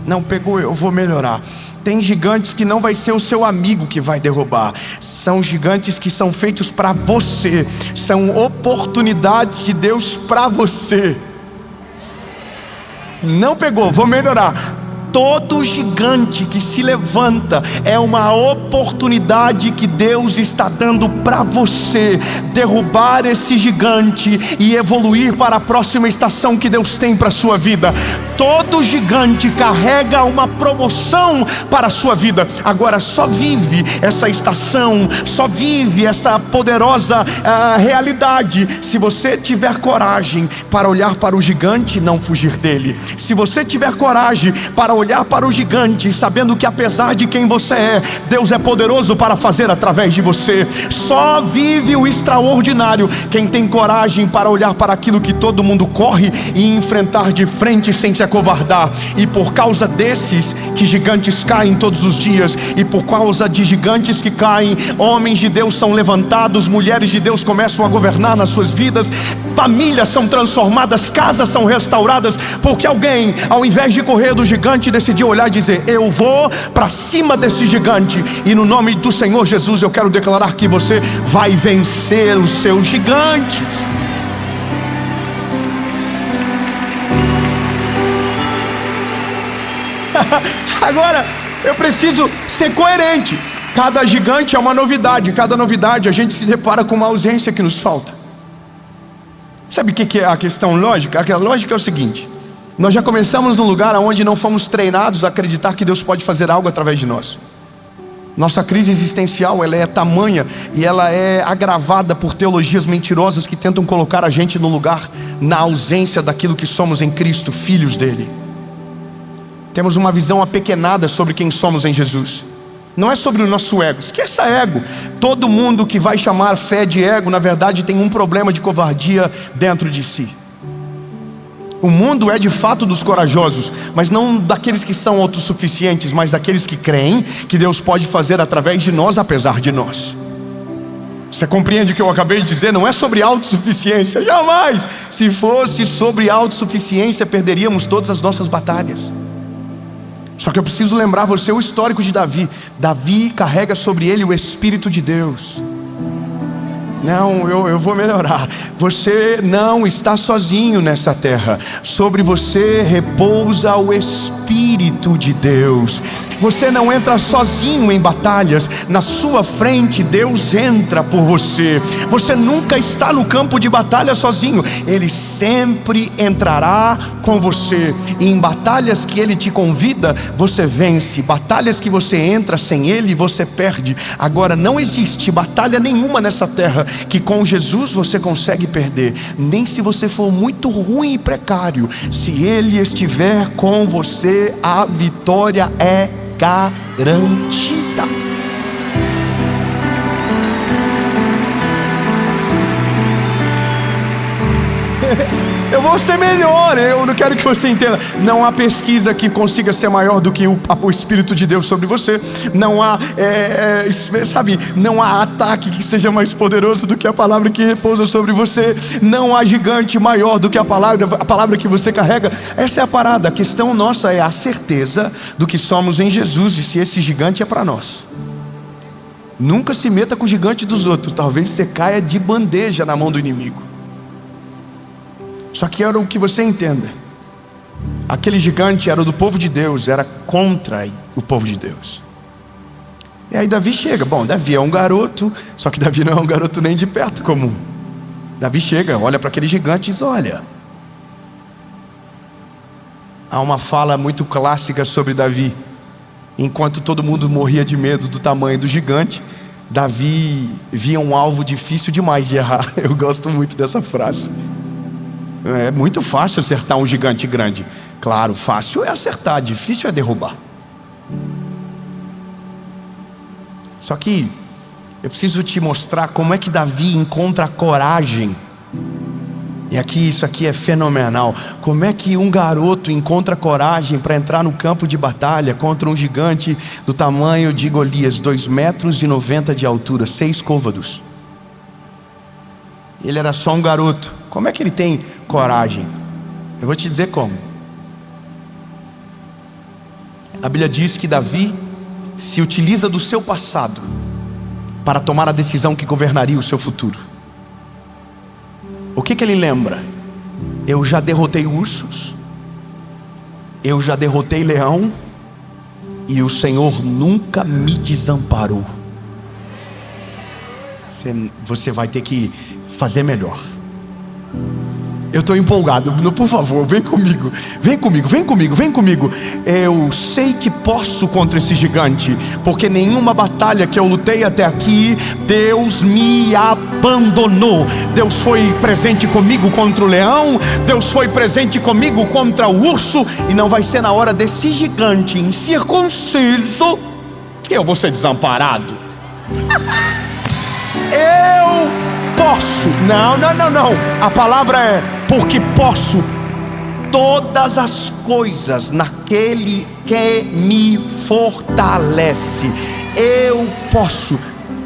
Não pegou, eu vou melhorar. Tem gigantes que não vai ser o seu amigo que vai derrubar. São gigantes que são feitos para você. São oportunidades de Deus para você. Não pegou, vou melhorar. Todo gigante que se levanta é uma oportunidade que Deus está dando para você derrubar esse gigante e evoluir para a próxima estação que Deus tem para a sua vida. Todo gigante carrega uma promoção para a sua vida. Agora só vive essa estação, só vive essa poderosa realidade se você tiver coragem para olhar para o gigante e não fugir dele. Se você tiver coragem para olhar para o gigante, sabendo que apesar de quem você é, Deus é poderoso para fazer através de você. Só vive o extraordinário quem tem coragem para olhar para aquilo que todo mundo corre e enfrentar de frente sem se acovardar. E por causa desses que gigantes caem todos os dias, e por causa de gigantes que caem, homens de Deus são levantados, mulheres de Deus começam a governar nas suas vidas, famílias são transformadas, casas são restauradas, porque alguém, ao invés de correr do gigante, decidiu olhar e dizer: eu vou para cima desse gigante, e no nome do Senhor Jesus eu quero declarar que você vai vencer os seus gigantes. Agora eu preciso ser coerente. Cada gigante é uma novidade. Cada novidade a gente se depara com uma ausência que nos falta. Sabe o que é a questão lógica? A lógica é o seguinte: nós já começamos num lugar onde não fomos treinados a acreditar que Deus pode fazer algo através de nós. Nossa crise existencial, ela é tamanha e ela é agravada por teologias mentirosas que tentam colocar a gente no lugar, na ausência daquilo que somos em Cristo, filhos dele. Temos uma visão apequenada sobre quem somos em Jesus. Não é sobre o nosso ego, esqueça ego. Todo mundo que vai chamar fé de ego, na verdade tem um problema de covardia dentro de si. O mundo é de fato dos corajosos, mas não daqueles que são autossuficientes, mas daqueles que creem que Deus pode fazer através de nós, apesar de nós. Você compreende o que eu acabei de dizer? Não é sobre autossuficiência, jamais. Se fosse sobre autossuficiência, perderíamos todas as nossas batalhas. Só que eu preciso lembrar você o histórico de Davi. Davi carrega sobre ele o Espírito de Deus. Não, eu vou melhorar. Você não está sozinho nessa terra. Sobre você repousa o Espírito de Deus. Você não entra sozinho em batalhas. Na sua frente Deus entra por você. Você nunca está no campo de batalha sozinho. Ele sempre entrará com você. E em batalhas que Ele te convida, você vence. Batalhas que você entra sem Ele, você perde. Agora não existe batalha nenhuma nessa terra que com Jesus você consegue perder. Nem se você for muito ruim e precário. Se Ele estiver com você, a vitória é garantida. Eu vou ser melhor, eu não quero que você entenda. Não há pesquisa que consiga ser maior do que o Espírito de Deus sobre você. Não há, não há ataque que seja mais poderoso do que a palavra que repousa sobre você. Não há gigante maior do que a palavra que você carrega. Essa é a parada. A questão nossa é a certeza do que somos em Jesus e se esse gigante é para nós. Nunca se meta com o gigante dos outros. Talvez você caia de bandeja na mão do inimigo. Só que era o que você entenda. Aquele gigante era do povo de Deus, era contra o povo de Deus. E aí Davi chega. Bom, Davi é um garoto, só que Davi não é um garoto nem de perto comum. Davi chega, olha para aquele gigante e diz: olha. Há uma fala muito clássica sobre Davi. Enquanto todo mundo morria de medo do tamanho do gigante, Davi via um alvo difícil demais de errar. Eu gosto muito dessa frase. É muito fácil acertar um gigante grande. Claro, fácil é acertar, difícil é derrubar. Só que Eu preciso te mostrar como é que Davi encontra coragem. E aqui, isso aqui é fenomenal. Como é que um garoto encontra coragem para entrar no campo de batalha contra um gigante do tamanho de Golias, 2,90 metros de altura, 6 côvados. Ele era só um garoto. Como é que ele tem coragem? Eu vou te dizer como. A Bíblia diz que Davi se utiliza do seu passado para tomar a decisão que governaria o seu futuro. O que ele lembra? Eu já derrotei ursos, eu já derrotei leão, e o Senhor nunca me desamparou. Você vai ter que fazer melhor. Eu estou empolgado, por favor, vem comigo. Eu sei que posso contra esse gigante, porque nenhuma batalha que eu lutei até aqui, Deus me abandonou. Deus foi presente comigo contra o leão, Deus foi presente comigo contra o urso, e não vai ser na hora desse gigante incircunciso que eu vou ser desamparado. Eu posso. Não. A palavra é: porque posso todas as coisas naquele que me fortalece. Eu posso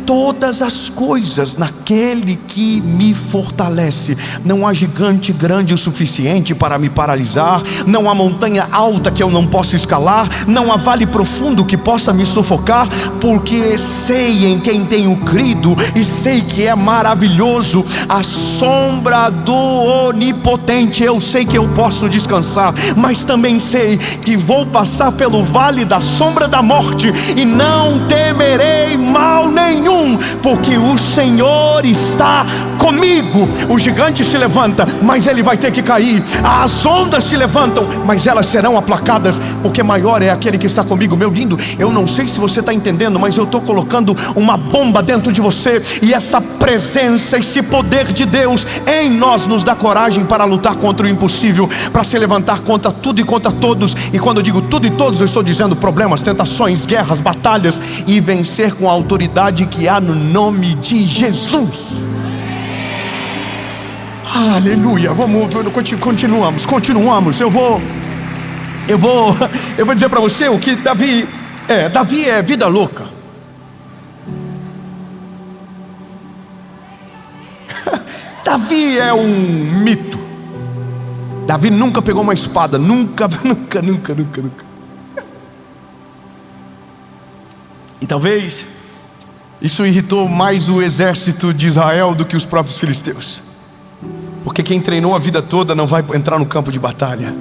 todas as coisas naquele que me fortalece. Não há gigante grande o suficiente para me paralisar, não há montanha alta que eu não possa escalar, não há vale profundo que possa me sufocar, porque sei em quem tenho crido e sei que é maravilhoso. A sombra do onipotente, eu sei que eu posso descansar, mas também sei que vou passar pelo vale da sombra da morte e não temerei mal nenhum, porque o Senhor está comigo. O gigante se levanta, mas ele vai ter que cair. As ondas se levantam, mas elas serão aplacadas, porque maior é aquele que está comigo. Meu lindo, eu não sei se você está entendendo, mas eu estou colocando uma bomba dentro de você, e essa presença, esse poder de Deus em nós nos dá coragem para lutar contra o impossível, para se levantar contra tudo e contra todos. E quando eu digo tudo e todos, eu estou dizendo problemas, tentações, guerras, batalhas, e vencer com a autoridade que há no nome de Jesus. Aleluia. Continuamos. Eu vou dizer para você o que Davi é. Davi é vida louca. Davi é um mito. Davi nunca pegou uma espada, nunca. E talvez isso irritou mais o exército de Israel do que os próprios filisteus, porque quem treinou a vida toda não vai entrar no campo de batalha.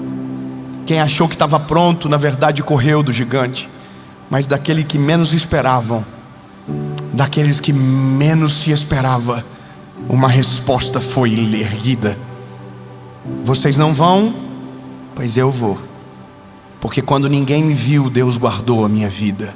Quem achou que estava pronto, na verdade correu do gigante. Mas daquele que menos esperavam, daqueles que menos se esperava, uma resposta foi erguida. Vocês não vão? Pois eu vou, porque quando ninguém me viu, Deus guardou a minha vida.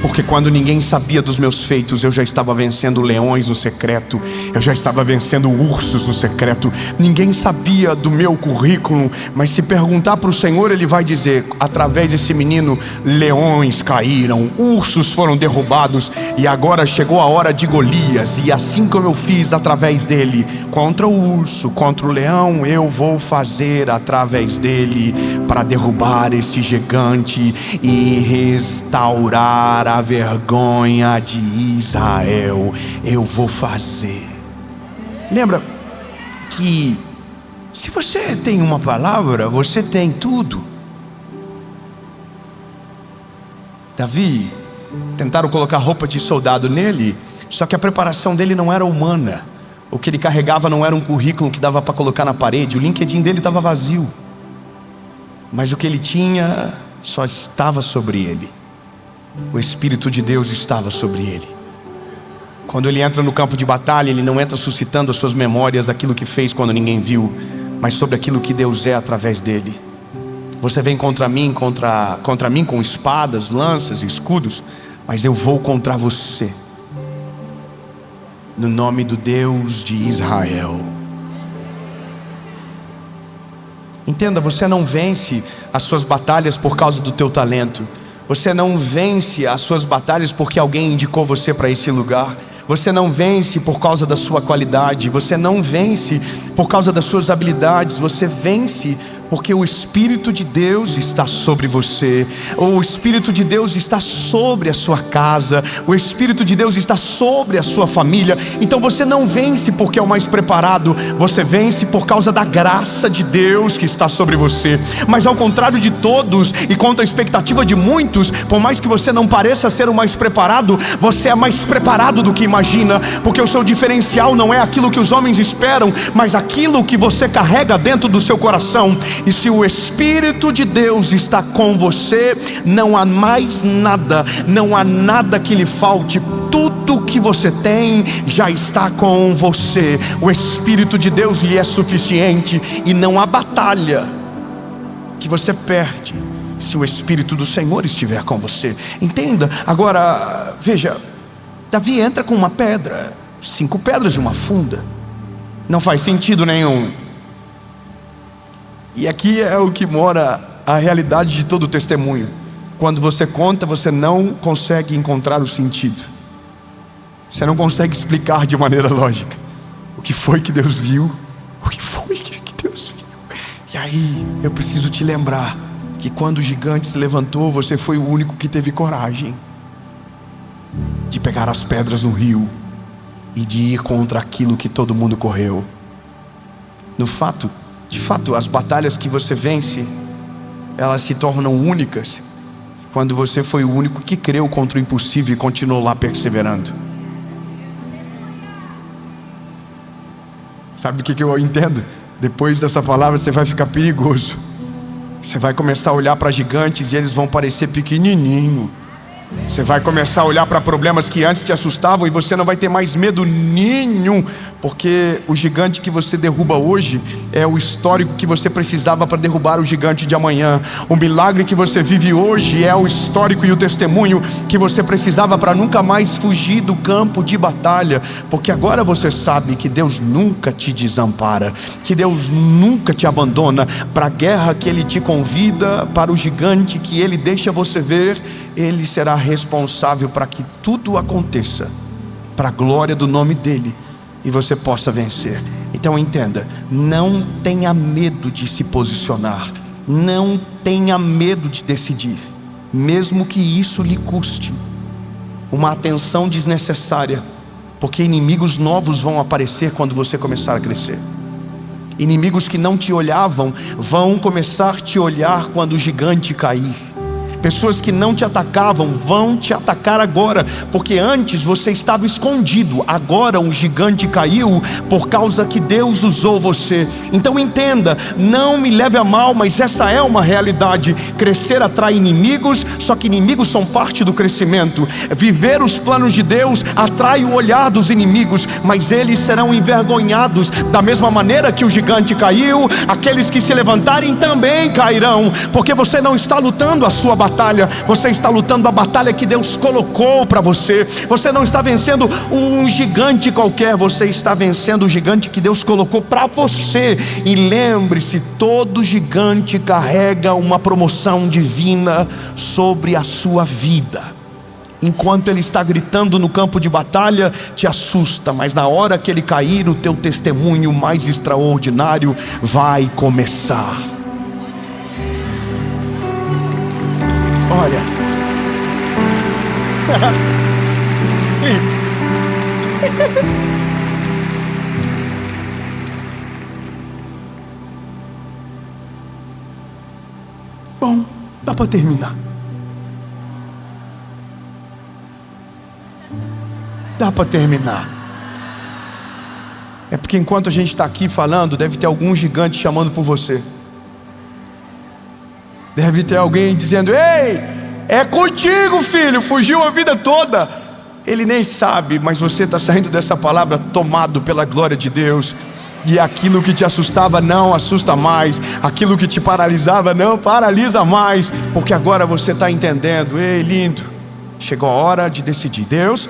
Porque quando ninguém sabia dos meus feitos, eu já estava vencendo leões no secreto, eu já estava vencendo ursos no secreto. Ninguém sabia do meu currículo, mas se perguntar para o Senhor, Ele vai dizer: através desse menino, leões caíram, ursos foram derrubados, e agora chegou a hora de Golias. E assim como eu fiz através dele contra o urso, contra o leão, eu vou fazer através dele para derrubar esse gigante e restaurar a vergonha de Israel. Eu vou fazer. Lembra que se você tem uma palavra, você tem tudo. Davi, tentaram colocar roupa de soldado nele, só que a preparação dele não era humana. O que ele carregava não era um currículo que dava para colocar na parede. O LinkedIn dele estava vazio, mas o que ele tinha só estava sobre ele. O Espírito de Deus estava sobre ele. Quando ele entra no campo de batalha, ele não entra suscitando as suas memórias daquilo que fez quando ninguém viu, mas sobre aquilo que Deus é através dele. Você vem contra mim com espadas, lanças e escudos, mas eu vou contra você no nome do Deus de Israel. Entenda, você não vence as suas batalhas por causa do teu talento. Você não vence as suas batalhas porque alguém indicou você para esse lugar. Você não vence por causa da sua qualidade. Você não vence por causa das suas habilidades. Você vence porque o Espírito de Deus está sobre você. O Espírito de Deus está sobre a sua casa. O Espírito de Deus está sobre a sua família. Então você não vence porque é o mais preparado. Você vence por causa da graça de Deus que está sobre você. Mas ao contrário de todos e contra a expectativa de muitos, por mais que você não pareça ser o mais preparado, você é mais preparado do que imagina. Porque o seu diferencial não é aquilo que os homens esperam, mas aquilo que você carrega dentro do seu coração. E se o Espírito de Deus está com você, não há mais nada, não há nada que lhe falte. Tudo que você tem já está com você. O Espírito de Deus lhe é suficiente. E não há batalha que você perde se o Espírito do Senhor estiver com você. Entenda. Agora, veja, Davi entra com uma pedra, 5 pedras de uma funda. Não faz sentido nenhum. E aqui é o que mora a realidade de todo o testemunho. Quando você conta, você não consegue encontrar o sentido. Você não consegue explicar de maneira lógica o que foi que Deus viu, o que foi que Deus viu. E aí eu preciso te lembrar que quando o gigante se levantou, você foi o único que teve coragem de pegar as pedras no rio e de ir contra aquilo que todo mundo correu. De fato, as batalhas que você vence, elas se tornam únicas quando você foi o único que creu contra o impossível e continuou lá perseverando. Sabe o que eu entendo? Depois dessa palavra você vai ficar perigoso. Você vai começar a olhar para gigantes e eles vão parecer pequenininho. Você vai começar a olhar para problemas que antes te assustavam e você não vai ter mais medo nenhum, porque o gigante que você derruba hoje é o histórico que você precisava para derrubar o gigante de amanhã. O milagre que você vive hoje é o histórico e o testemunho que você precisava para nunca mais fugir do campo de batalha, porque agora você sabe que Deus nunca te desampara, que Deus nunca te abandona. Para a guerra que Ele te convida, para o gigante que Ele deixa você ver, Ele será responsável para que tudo aconteça para a glória do nome dEle e você possa vencer. Então entenda, não tenha medo de se posicionar, não tenha medo de decidir, mesmo que isso lhe custe uma atenção desnecessária, porque inimigos novos vão aparecer quando você começar a crescer. Inimigos que não te olhavam vão começar a te olhar quando o gigante cair. Pessoas que não te atacavam vão te atacar agora, porque antes você estava escondido. Agora um gigante caiu por causa que Deus usou você. Então entenda, não me leve a mal, mas essa é uma realidade. Crescer atrai inimigos, só que inimigos são parte do crescimento. Viver os planos de Deus atrai o olhar dos inimigos, mas eles serão envergonhados. Da mesma maneira que o gigante caiu, aqueles que se levantarem também cairão, porque você não está lutando a sua batalha, você está lutando a batalha que Deus colocou para você. Você não está vencendo um gigante qualquer, você está vencendo o gigante que Deus colocou para você. E lembre-se, todo gigante carrega uma promoção divina sobre a sua vida. Enquanto ele está gritando no campo de batalha, te assusta, mas na hora que ele cair, o teu testemunho mais extraordinário vai começar. Olha, bom, dá para terminar. Dá para terminar. É porque enquanto a gente está aqui falando, deve ter algum gigante chamando por você. Deve ter alguém dizendo: ei, é contigo, filho, fugiu a vida toda. Ele nem sabe, mas você está saindo dessa palavra tomado pela glória de Deus. E aquilo que te assustava não assusta mais, aquilo que te paralisava não paralisa mais, porque agora você está entendendo: ei, lindo, chegou a hora de decidir. Deus,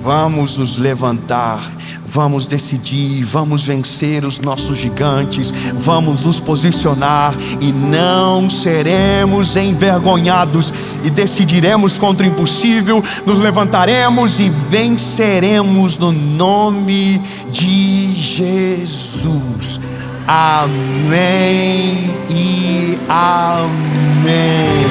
vamos nos levantar, vamos decidir, vamos vencer os nossos gigantes, vamos nos posicionar e não seremos envergonhados, e decidiremos contra o impossível, nos levantaremos e venceremos no nome de Jesus. Amém e amém.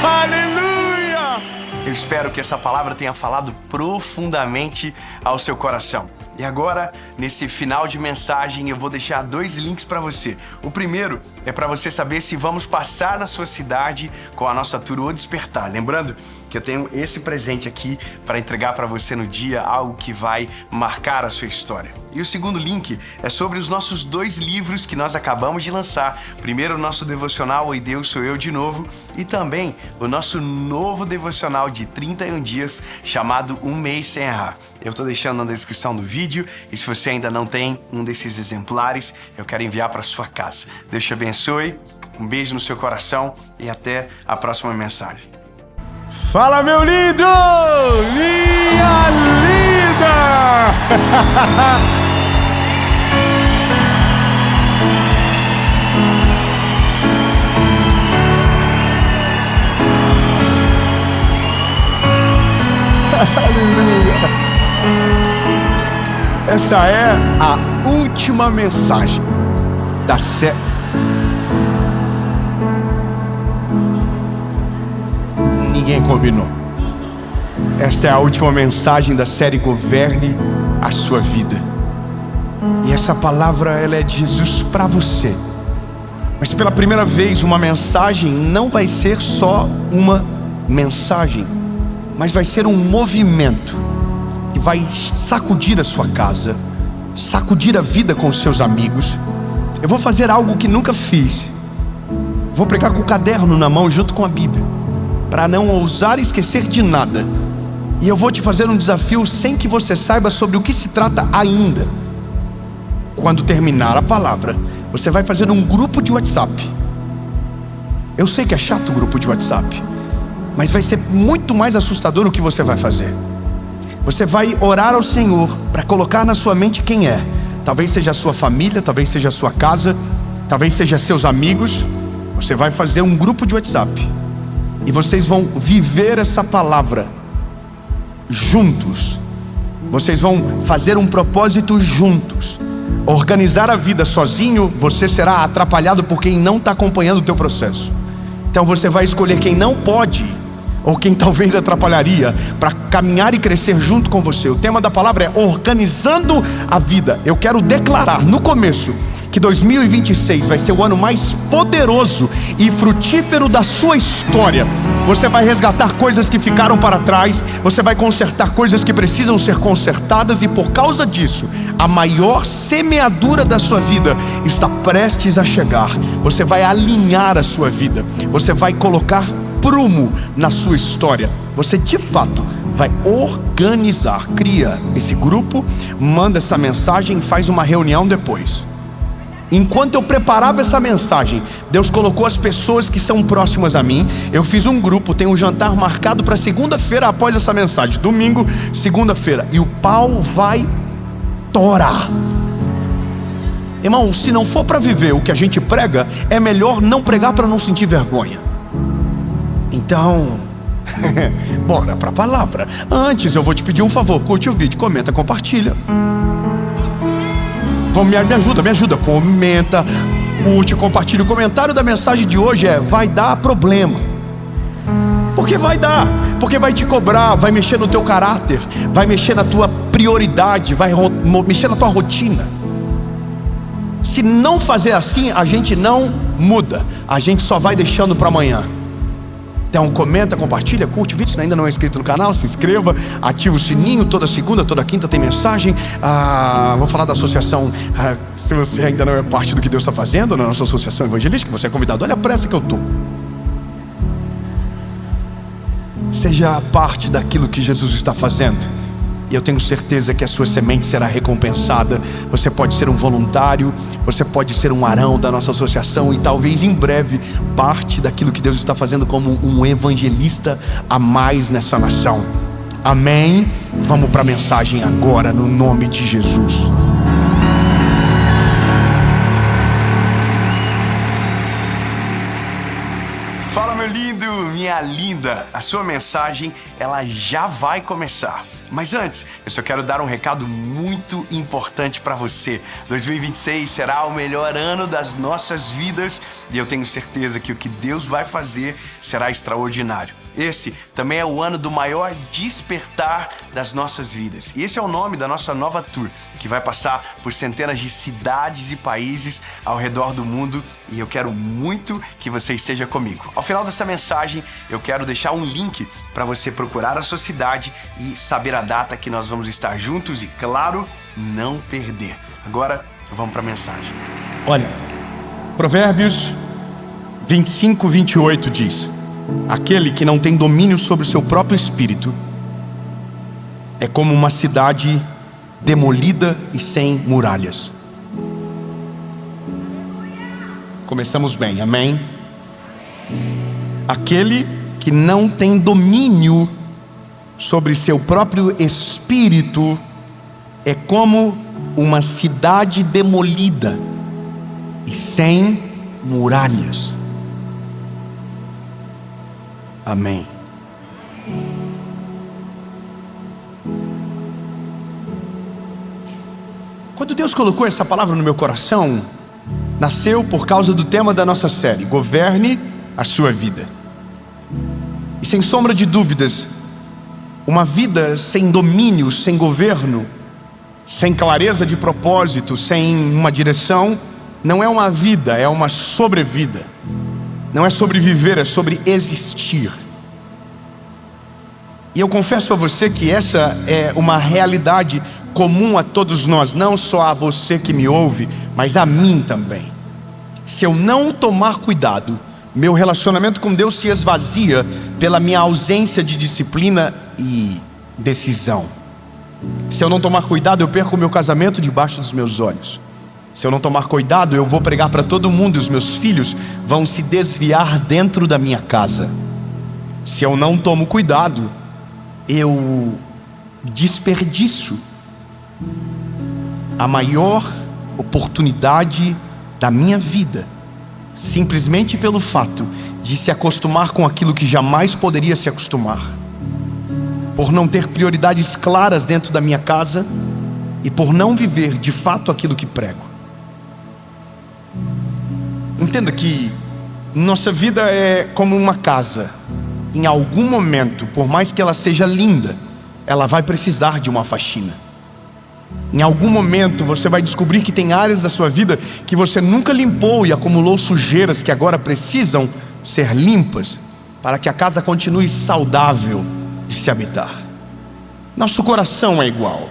Aleluia! Eu espero que essa palavra tenha falado profundamente ao seu coração. E agora, nesse final de mensagem, eu vou deixar 2 links para você. O primeiro é para você saber se vamos passar na sua cidade com a nossa Tour O Despertar. Lembrando que eu tenho esse presente aqui para entregar para você no dia, algo que vai marcar a sua história. E o segundo link é sobre os nossos 2 livros que nós acabamos de lançar. Primeiro, o nosso devocional Oi Deus, Sou Eu de Novo, e também o nosso novo devocional de 31 dias chamado Um Mês Sem Errar. Eu estou deixando na descrição do vídeo, e se você ainda não tem um desses exemplares, eu quero enviar para sua casa. Deus te abençoe, um beijo no seu coração e até a próxima mensagem. Fala, meu lindo! Minha linda! Essa é a última mensagem da série. Ninguém combinou. Esta é a última mensagem da série Governe a Sua Vida. E essa palavra, ela é de Jesus para você. Mas pela primeira vez, uma mensagem não vai ser só uma mensagem, mas vai ser um movimento que vai sacudir a sua casa, sacudir a vida com os seus amigos. Eu vou fazer algo que nunca fiz. Vou pregar com o caderno na mão junto com a Bíblia, para não ousar esquecer de nada. E eu vou te fazer um desafio sem que você saiba sobre o que se trata ainda. Quando terminar a palavra, você vai fazer um grupo de WhatsApp. Eu sei que é chato o grupo de WhatsApp, mas vai ser muito mais assustador o que você vai fazer. Você vai orar ao Senhor para colocar na sua mente quem é. Talvez seja a sua família, talvez seja a sua casa, talvez seja seus amigos. Você vai fazer um grupo de WhatsApp e vocês vão viver essa palavra juntos. Vocês vão fazer um propósito juntos. Organizar a vida sozinho, você será atrapalhado por quem não está acompanhando o teu processo. Então você vai escolher quem não pode, ou quem talvez atrapalharia, para caminhar e crescer junto com você. O tema da palavra é organizando a vida. Eu quero declarar no começo que 2026 vai ser o ano mais poderoso e frutífero da sua história. Você vai resgatar coisas que ficaram para trás, você vai consertar coisas que precisam ser consertadas, e por causa disso, a maior semeadura da sua vida está prestes a chegar. Você vai alinhar a sua vida, você vai colocar prumo na sua história. Você de fato vai organizar. Cria esse grupo, manda essa mensagem, faz uma reunião depois. Enquanto eu preparava essa mensagem, Deus colocou as pessoas que são próximas a mim. Eu fiz um grupo, tem um jantar marcado para segunda-feira após essa mensagem. Domingo, segunda-feira. E o pau vai torar. Irmão, se não for para viver o que a gente prega, é melhor não pregar para não sentir vergonha. Então, bora para a palavra. Antes eu vou te pedir um favor: curte o vídeo, comenta, compartilha. Me ajuda, comenta, curte, compartilha. O comentário da mensagem de hoje é: vai dar problema. Porque vai dar, porque vai te cobrar, vai mexer no teu caráter, vai mexer na tua prioridade, vai mexer na tua rotina. Se não fazer assim, a gente não muda, a gente só vai deixando para amanhã. Então comenta, compartilha, curte o vídeo. Se ainda não é inscrito no canal, se inscreva, ativa o sininho. Toda segunda, toda quinta tem mensagem. Vou falar da associação. Se você ainda não é parte do que Deus está fazendo na nossa associação evangelística, você é convidado. Olha a pressa que eu estou. Seja parte daquilo que Jesus está fazendo. e eu tenho certeza que a sua semente será recompensada. Você pode ser um voluntário, você pode ser um Arão da nossa associação e talvez em breve parte daquilo que Deus está fazendo como um evangelista a mais nessa nação. Amém? Vamos para a mensagem agora, no nome de Jesus. Fala, meu lindo, minha linda. A sua mensagem, ela já vai começar. Mas antes, eu só quero dar um recado muito importante para você. 2026 será o melhor ano das nossas vidas e eu tenho certeza que o que Deus vai fazer será extraordinário. Esse também é o ano do maior despertar das nossas vidas. E esse é o nome da nossa nova tour, que vai passar por centenas de cidades e países ao redor do mundo. E eu quero muito que você esteja comigo. Ao final dessa mensagem, eu quero deixar um link para você procurar a sua cidade e saber a data que nós vamos estar juntos e, claro, não perder. Agora, vamos para a mensagem. Olha, Provérbios 25, 28 diz: aquele que não tem domínio sobre o seu próprio espírito é como uma cidade demolida e sem muralhas. Começamos bem, amém? Aquele que não tem domínio sobre seu próprio espírito é como uma cidade demolida e sem muralhas. Amém. Quando Deus colocou essa palavra no meu coração, nasceu por causa do tema da nossa série, Governe a Sua Vida. E sem sombra de dúvidas, uma vida sem domínio, sem governo, sem clareza de propósito, sem uma direção, não é uma vida, é uma sobrevida. Não é sobreviver, é sobre existir. E eu confesso a você que essa é uma realidade comum a todos nós, não só a você que me ouve, mas a mim também. Se eu não tomar cuidado, meu relacionamento com Deus se esvazia pela minha ausência de disciplina e decisão. Se eu não tomar cuidado, eu perco o meu casamento debaixo dos meus olhos. Se eu não tomar cuidado, eu vou pregar para todo mundo e os meus filhos vão se desviar dentro da minha casa. Se eu não tomo cuidado, eu desperdiço a maior oportunidade da minha vida, simplesmente pelo fato de se acostumar com aquilo que jamais poderia se acostumar, por não ter prioridades claras dentro da minha casa e por não viver de fato aquilo que prego. Entenda que nossa vida é como uma casa. Em algum momento, por mais que ela seja linda, ela vai precisar de uma faxina. Em algum momento você vai descobrir que tem áreas da sua vida que você nunca limpou e acumulou sujeiras que agora precisam ser limpas para que a casa continue saudável de se habitar. Nosso coração é igual.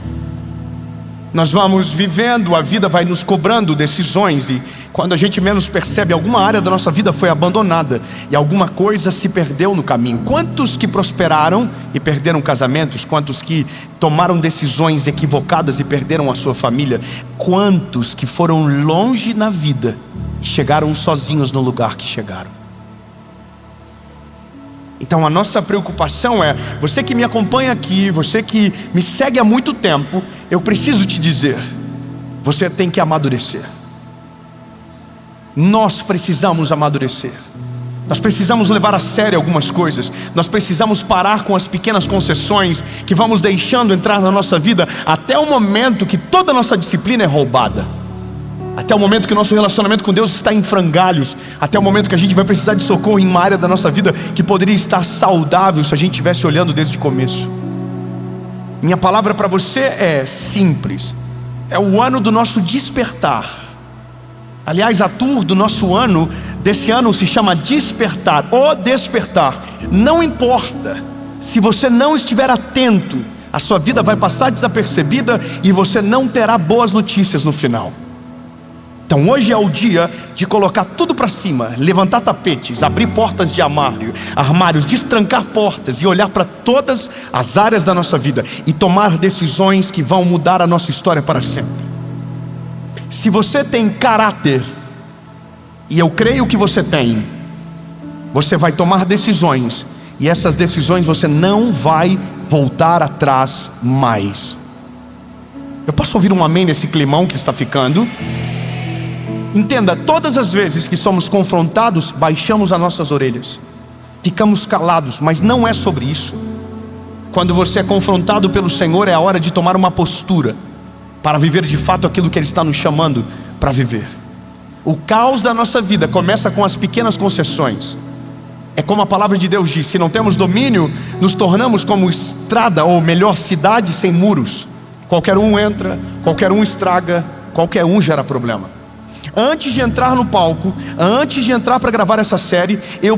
Nós vamos vivendo, a vida vai nos cobrando decisões e quando a gente menos percebe, alguma área da nossa vida foi abandonada e alguma coisa se perdeu no caminho. Quantos que prosperaram e perderam casamentos? Quantos que tomaram decisões equivocadas e perderam a sua família? Quantos que foram longe na vida e chegaram sozinhos no lugar que chegaram? Então a nossa preocupação é, você que me acompanha aqui, você que me segue há muito tempo, eu preciso te dizer, você tem que amadurecer. Nós precisamos amadurecer. Nós precisamos levar a sério algumas coisas. Nós precisamos parar com as pequenas concessões que vamos deixando entrar na nossa vida até o momento que toda a nossa disciplina é roubada. Até o momento que o nosso relacionamento com Deus está em frangalhos. Até o momento que a gente vai precisar de socorro em uma área da nossa vida que poderia estar saudável se a gente estivesse olhando desde o começo. Minha palavra para você é simples. É o ano do nosso despertar. Aliás, a tour do nosso ano, desse ano, se chama Despertar. O Despertar. Não importa, se você não estiver atento, a sua vida vai passar desapercebida e você não terá boas notícias no final. Então hoje é o dia de colocar tudo para cima, levantar tapetes, abrir portas de armários, destrancar portas e olhar para todas as áreas da nossa vida e tomar decisões que vão mudar a nossa história para sempre. Se você tem caráter, e eu creio que você tem, você vai tomar decisões, e essas decisões você não vai voltar atrás mais. Eu posso ouvir um amém nesse climão que está ficando? Entenda, todas as vezes que somos confrontados, baixamos as nossas orelhas, ficamos calados, mas não é sobre isso. Quando você é confrontado pelo Senhor, é a hora de tomar uma postura para viver de fato aquilo que Ele está nos chamando para viver. O caos da nossa vida começa com as pequenas concessões. É como a palavra de Deus diz: se não temos domínio, nos tornamos como estrada, ou melhor, cidade sem muros. Qualquer um entra, qualquer um estraga, qualquer um gera problema. Antes de entrar no palco, antes de entrar para gravar essa série, eu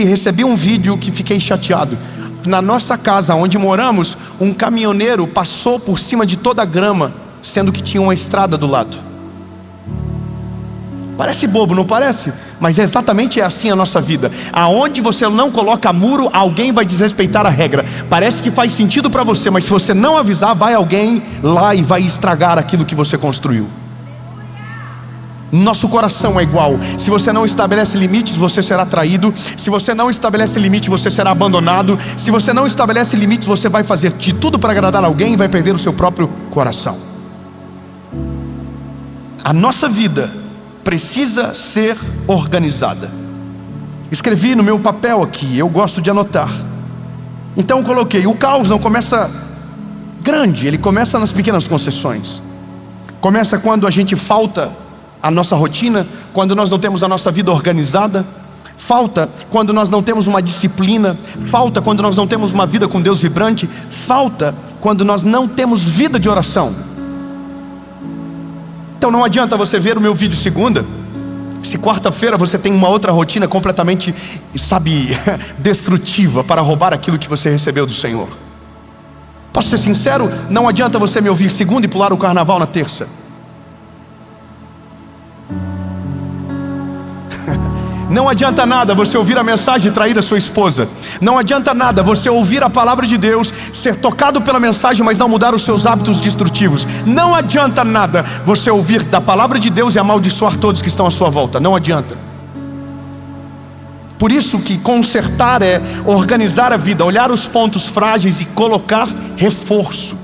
recebi um vídeo que fiquei chateado. Na nossa casa onde moramos, um caminhoneiro passou por cima de toda a grama, sendo que tinha uma estrada do lado. Parece bobo, não parece? Mas é exatamente assim a nossa vida. Aonde você não coloca muro, alguém vai desrespeitar a regra. Parece que faz sentido para você, mas se você não avisar, vai alguém lá e vai estragar aquilo que você construiu. Nosso coração é igual. Se você não estabelece limites, você será traído. Se você não estabelece limite, você será abandonado. Se você não estabelece limites, você vai fazer de tudo para agradar alguém e vai perder o seu próprio coração. A nossa vida precisa ser organizada. Escrevi no meu papel aqui, eu gosto de anotar. Então eu coloquei: o caos não começa grande, ele começa nas pequenas concessões. Começa quando a gente falta a nossa rotina, quando nós não temos a nossa vida organizada. Falta quando nós não temos uma disciplina. Falta quando nós não temos uma vida com Deus vibrante. Falta quando nós não temos vida de oração. Então não adianta você ver o meu vídeo segunda, se quarta-feira você tem uma outra rotina completamente, destrutiva para roubar aquilo que você recebeu do Senhor. Posso ser sincero? Não adianta você me ouvir segunda e pular o carnaval na terça. Não adianta nada você ouvir a mensagem e trair a sua esposa. Não adianta nada você ouvir a palavra de Deus, ser tocado pela mensagem, mas não mudar os seus hábitos destrutivos. Não adianta nada você ouvir da palavra de Deus e amaldiçoar todos que estão à sua volta. Não adianta. Por isso que consertar é organizar a vida, olhar os pontos frágeis e colocar reforço.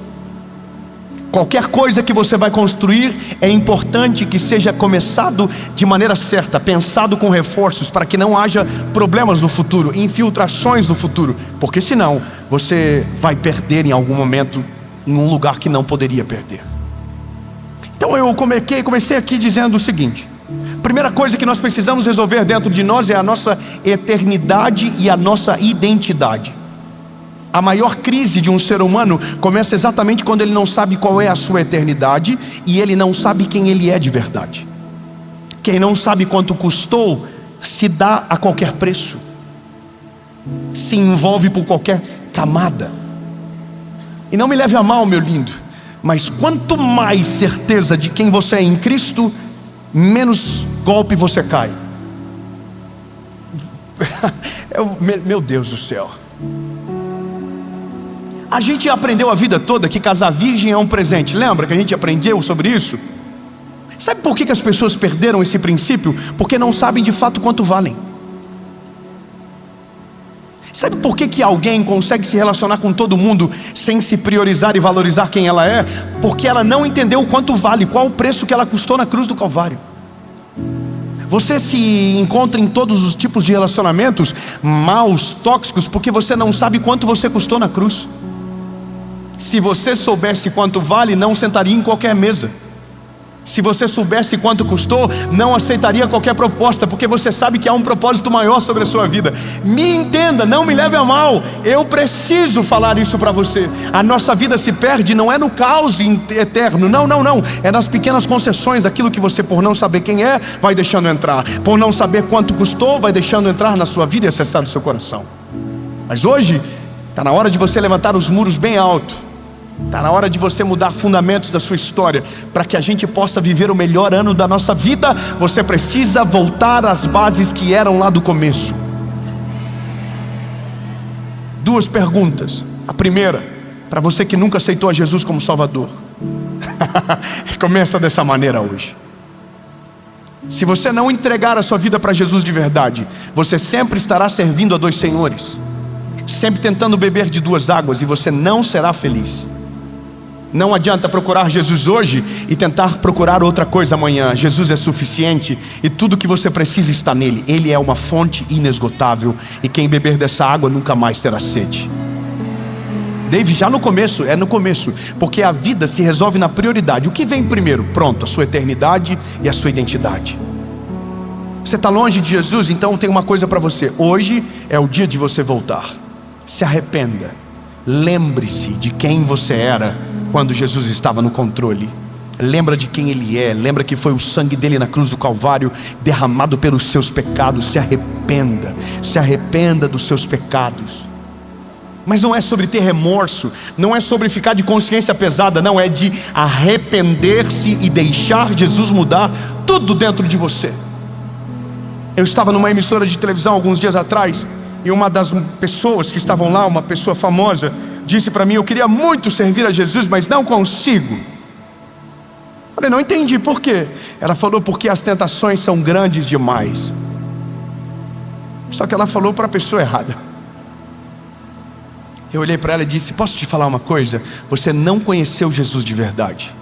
Qualquer coisa que você vai construir, é importante que seja começado de maneira certa, pensado com reforços, para que não haja problemas no futuro, infiltrações no futuro, porque senão você vai perder em algum momento em um lugar que não poderia perder. Então eu comecei aqui dizendo o seguinte: primeira coisa que nós precisamos resolver dentro de nós é a nossa eternidade e a nossa identidade. A maior crise de um ser humano começa exatamente quando ele não sabe qual é a sua eternidade e ele não sabe quem ele é de verdade. Quem não sabe quanto custou, se dá a qualquer preço, se envolve por qualquer camada. E não me leve a mal, meu lindo, mas quanto mais certeza de quem você é em Cristo, menos golpe você cai. Meu Deus do céu. A gente aprendeu a vida toda que casar virgem é um presente. Lembra que a gente aprendeu sobre isso? Sabe por que as pessoas perderam esse princípio? Porque não sabem de fato quanto valem. Sabe por que alguém consegue se relacionar com todo mundo sem se priorizar e valorizar quem ela é? Porque ela não entendeu o quanto vale, qual o preço que ela custou na cruz do Calvário. Você se encontra em todos os tipos de relacionamentos maus, tóxicos, porque você não sabe quanto você custou na cruz. Se você soubesse quanto vale, não sentaria em qualquer mesa. Se você soubesse quanto custou, não aceitaria qualquer proposta, porque você sabe que há um propósito maior sobre a sua vida. Me entenda, não me leve a mal, eu preciso falar isso para você. A nossa vida se perde não é no caos eterno, não, é nas pequenas concessões daquilo que você, por não saber quem é, vai deixando entrar, por não saber quanto custou, vai deixando entrar na sua vida e acessar o seu coração. Mas hoje está na hora de você levantar os muros bem alto Está na hora de você mudar fundamentos da sua história. Para que a gente possa viver o melhor ano da nossa vida, você precisa voltar às bases que eram lá do começo. Duas perguntas. A primeira, para você que nunca aceitou a Jesus como Salvador. Começa dessa maneira hoje. Se você não entregar a sua vida para Jesus de verdade, você sempre estará servindo a dois senhores, sempre tentando beber de duas águas, e você não será feliz. Não adianta procurar Jesus hoje e tentar procurar outra coisa amanhã. Jesus é suficiente e tudo que você precisa está nele. Ele é uma fonte inesgotável, e quem beber dessa água nunca mais terá sede. Dave, já no começo, porque a vida se resolve na prioridade. O que vem primeiro? Pronto, a sua eternidade e a sua identidade. Você está longe de Jesus, então tem uma coisa para você. Hoje é o dia de você voltar. Se arrependa. Lembre-se de quem você era quando Jesus estava no controle. Lembra de quem Ele é. Lembra que foi o sangue dele na cruz do Calvário derramado pelos seus pecados. Se arrependa. Se arrependa dos seus pecados. Mas não é sobre ter remorso, não é sobre ficar de consciência pesada, não, é de arrepender-se e deixar Jesus mudar tudo dentro de você. Eu estava numa emissora de televisão alguns dias atrás, e uma das pessoas que estavam lá, uma pessoa famosa, disse para mim: eu queria muito servir a Jesus, mas não consigo. Falei: não entendi, por quê? Ela falou: porque as tentações são grandes demais. Só que ela falou para a pessoa errada. Eu olhei para ela e disse: posso te falar uma coisa? Você não conheceu Jesus de verdade.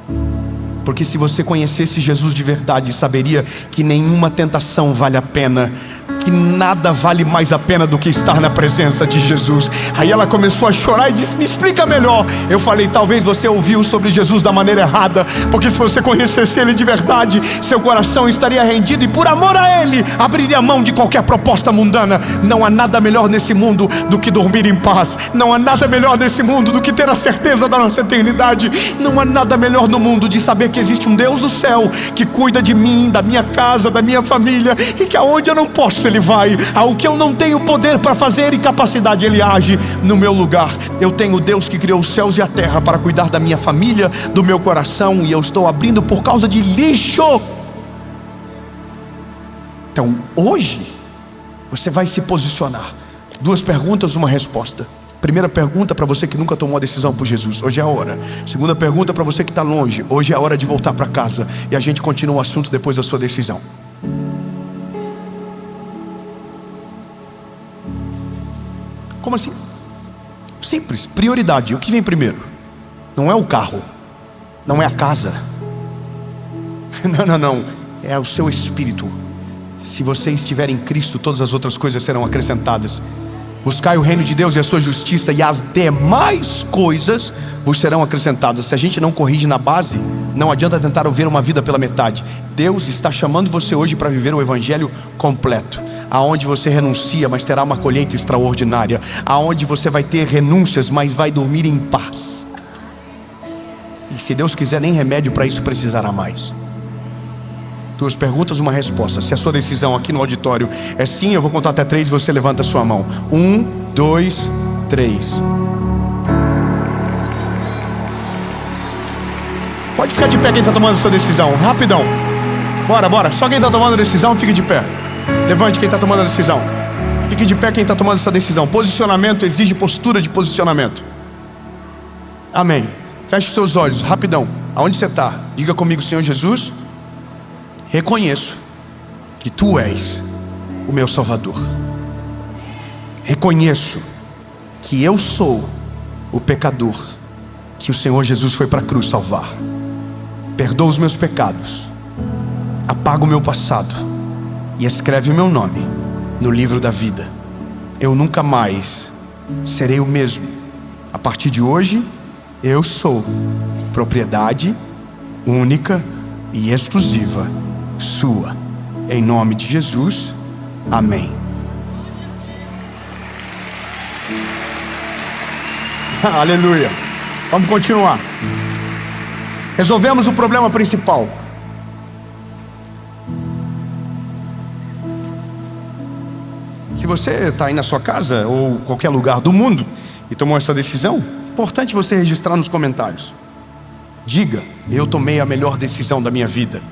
Porque se você conhecesse Jesus de verdade, saberia que nenhuma tentação vale a pena, que nada vale mais a pena do que estar na presença de Jesus. Aí ela começou a chorar e disse: me explica melhor. Eu falei: talvez você ouviu sobre Jesus da maneira errada, porque se você conhecesse Ele de verdade, seu coração estaria rendido e por amor a Ele, abriria mão de qualquer proposta mundana. Não há nada melhor nesse mundo do que dormir em paz. Não há nada melhor nesse mundo do que ter a certeza da nossa eternidade. Não há nada melhor no mundo de saber que existe um Deus do céu que cuida de mim, da minha casa, da minha família, e que aonde eu não posso Ele vai, ao que eu não tenho poder para fazer e capacidade, Ele age no meu lugar. Eu tenho Deus que criou os céus e a terra para cuidar da minha família, do meu coração, e eu estou abrindo por causa de lixo. Então hoje você vai se posicionar. Duas perguntas, uma resposta. Primeira pergunta para você que nunca tomou a decisão por Jesus: hoje é a hora. Segunda pergunta para você que está longe: hoje é a hora de voltar para casa. E a gente continua o assunto depois da sua decisão. Como assim? Simples, prioridade. O que vem primeiro? Não é o carro, não é a casa. Não, é o seu espírito. Se você estiver em Cristo, todas as outras coisas serão acrescentadas. Buscai o reino de Deus e a sua justiça, e as demais coisas vos serão acrescentadas. Se a gente não corrige na base, não adianta tentar viver uma vida pela metade. Deus está chamando você hoje para viver o evangelho completo, aonde você renuncia, mas terá uma colheita extraordinária, aonde você vai ter renúncias, mas vai dormir em paz. E se Deus quiser, nem remédio para isso precisará mais. Duas perguntas, uma resposta. Se a sua decisão aqui no auditório é sim, eu vou contar até 3 e você levanta a sua mão. 1, 2, 3. Pode ficar de pé quem está tomando essa decisão, rapidão. Bora, só quem está tomando a decisão fique de pé. Levante quem está tomando a decisão. Fique de pé quem está tomando essa decisão. Posicionamento exige postura de posicionamento. Amém. Feche os seus olhos, rapidão. Aonde você está? Diga comigo: Senhor Jesus, reconheço que Tu és o meu Salvador. Reconheço que eu sou o pecador que o Senhor Jesus foi para a cruz salvar. Perdoa os meus pecados, apaga o meu passado e escreve o meu nome no livro da vida. Eu nunca mais serei o mesmo. A partir de hoje, eu sou propriedade única e exclusiva sua. Em nome de Jesus, amém. Aleluia. Vamos continuar. Resolvemos o problema principal. Se você está aí na sua casa ou qualquer lugar do mundo e tomou essa decisão, Importante você registrar nos comentários. Diga: eu tomei a melhor decisão da minha vida.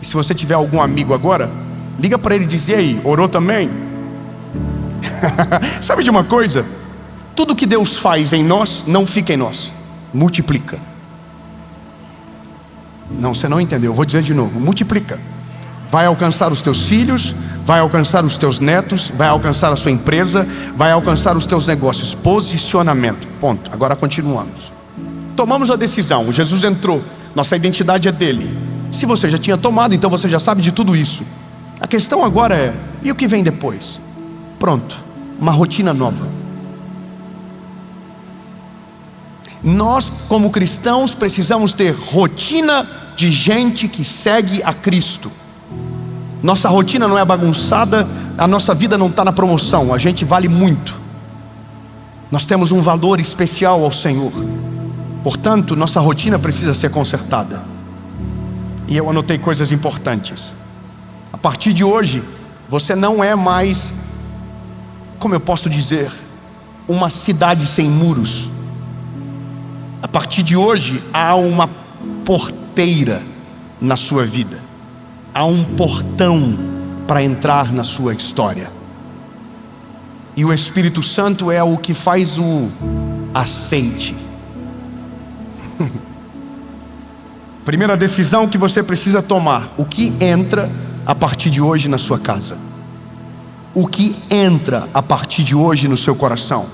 E se você tiver algum amigo agora, liga para ele e diz: e aí, orou também? Sabe de uma coisa? Tudo que Deus faz em nós, não fica em nós, multiplica. Não, você não entendeu, eu vou dizer de novo: multiplica. Vai alcançar os teus filhos, vai alcançar os teus netos, vai alcançar a sua empresa, vai alcançar os teus negócios. Posicionamento, ponto. Agora continuamos. Tomamos a decisão, Jesus entrou, nossa identidade é dele. Se você já tinha tomado, então você já sabe de tudo isso. A questão agora é: e o que vem depois? Pronto, uma rotina nova. Nós, como cristãos, precisamos ter rotina de gente que segue a Cristo. Nossa rotina não é bagunçada, a nossa vida não está na promoção, a gente vale muito. Nós temos um valor especial ao Senhor. Portanto, nossa rotina precisa ser consertada. E eu anotei coisas importantes. A partir de hoje, você não é mais, como eu posso dizer, uma cidade sem muros. A partir de hoje, há uma porteira na sua vida. Há um portão para entrar na sua história. E o Espírito Santo é o que faz o aceite. Primeira decisão que você precisa tomar: o que entra a partir de hoje na sua casa? O que entra a partir de hoje no seu coração?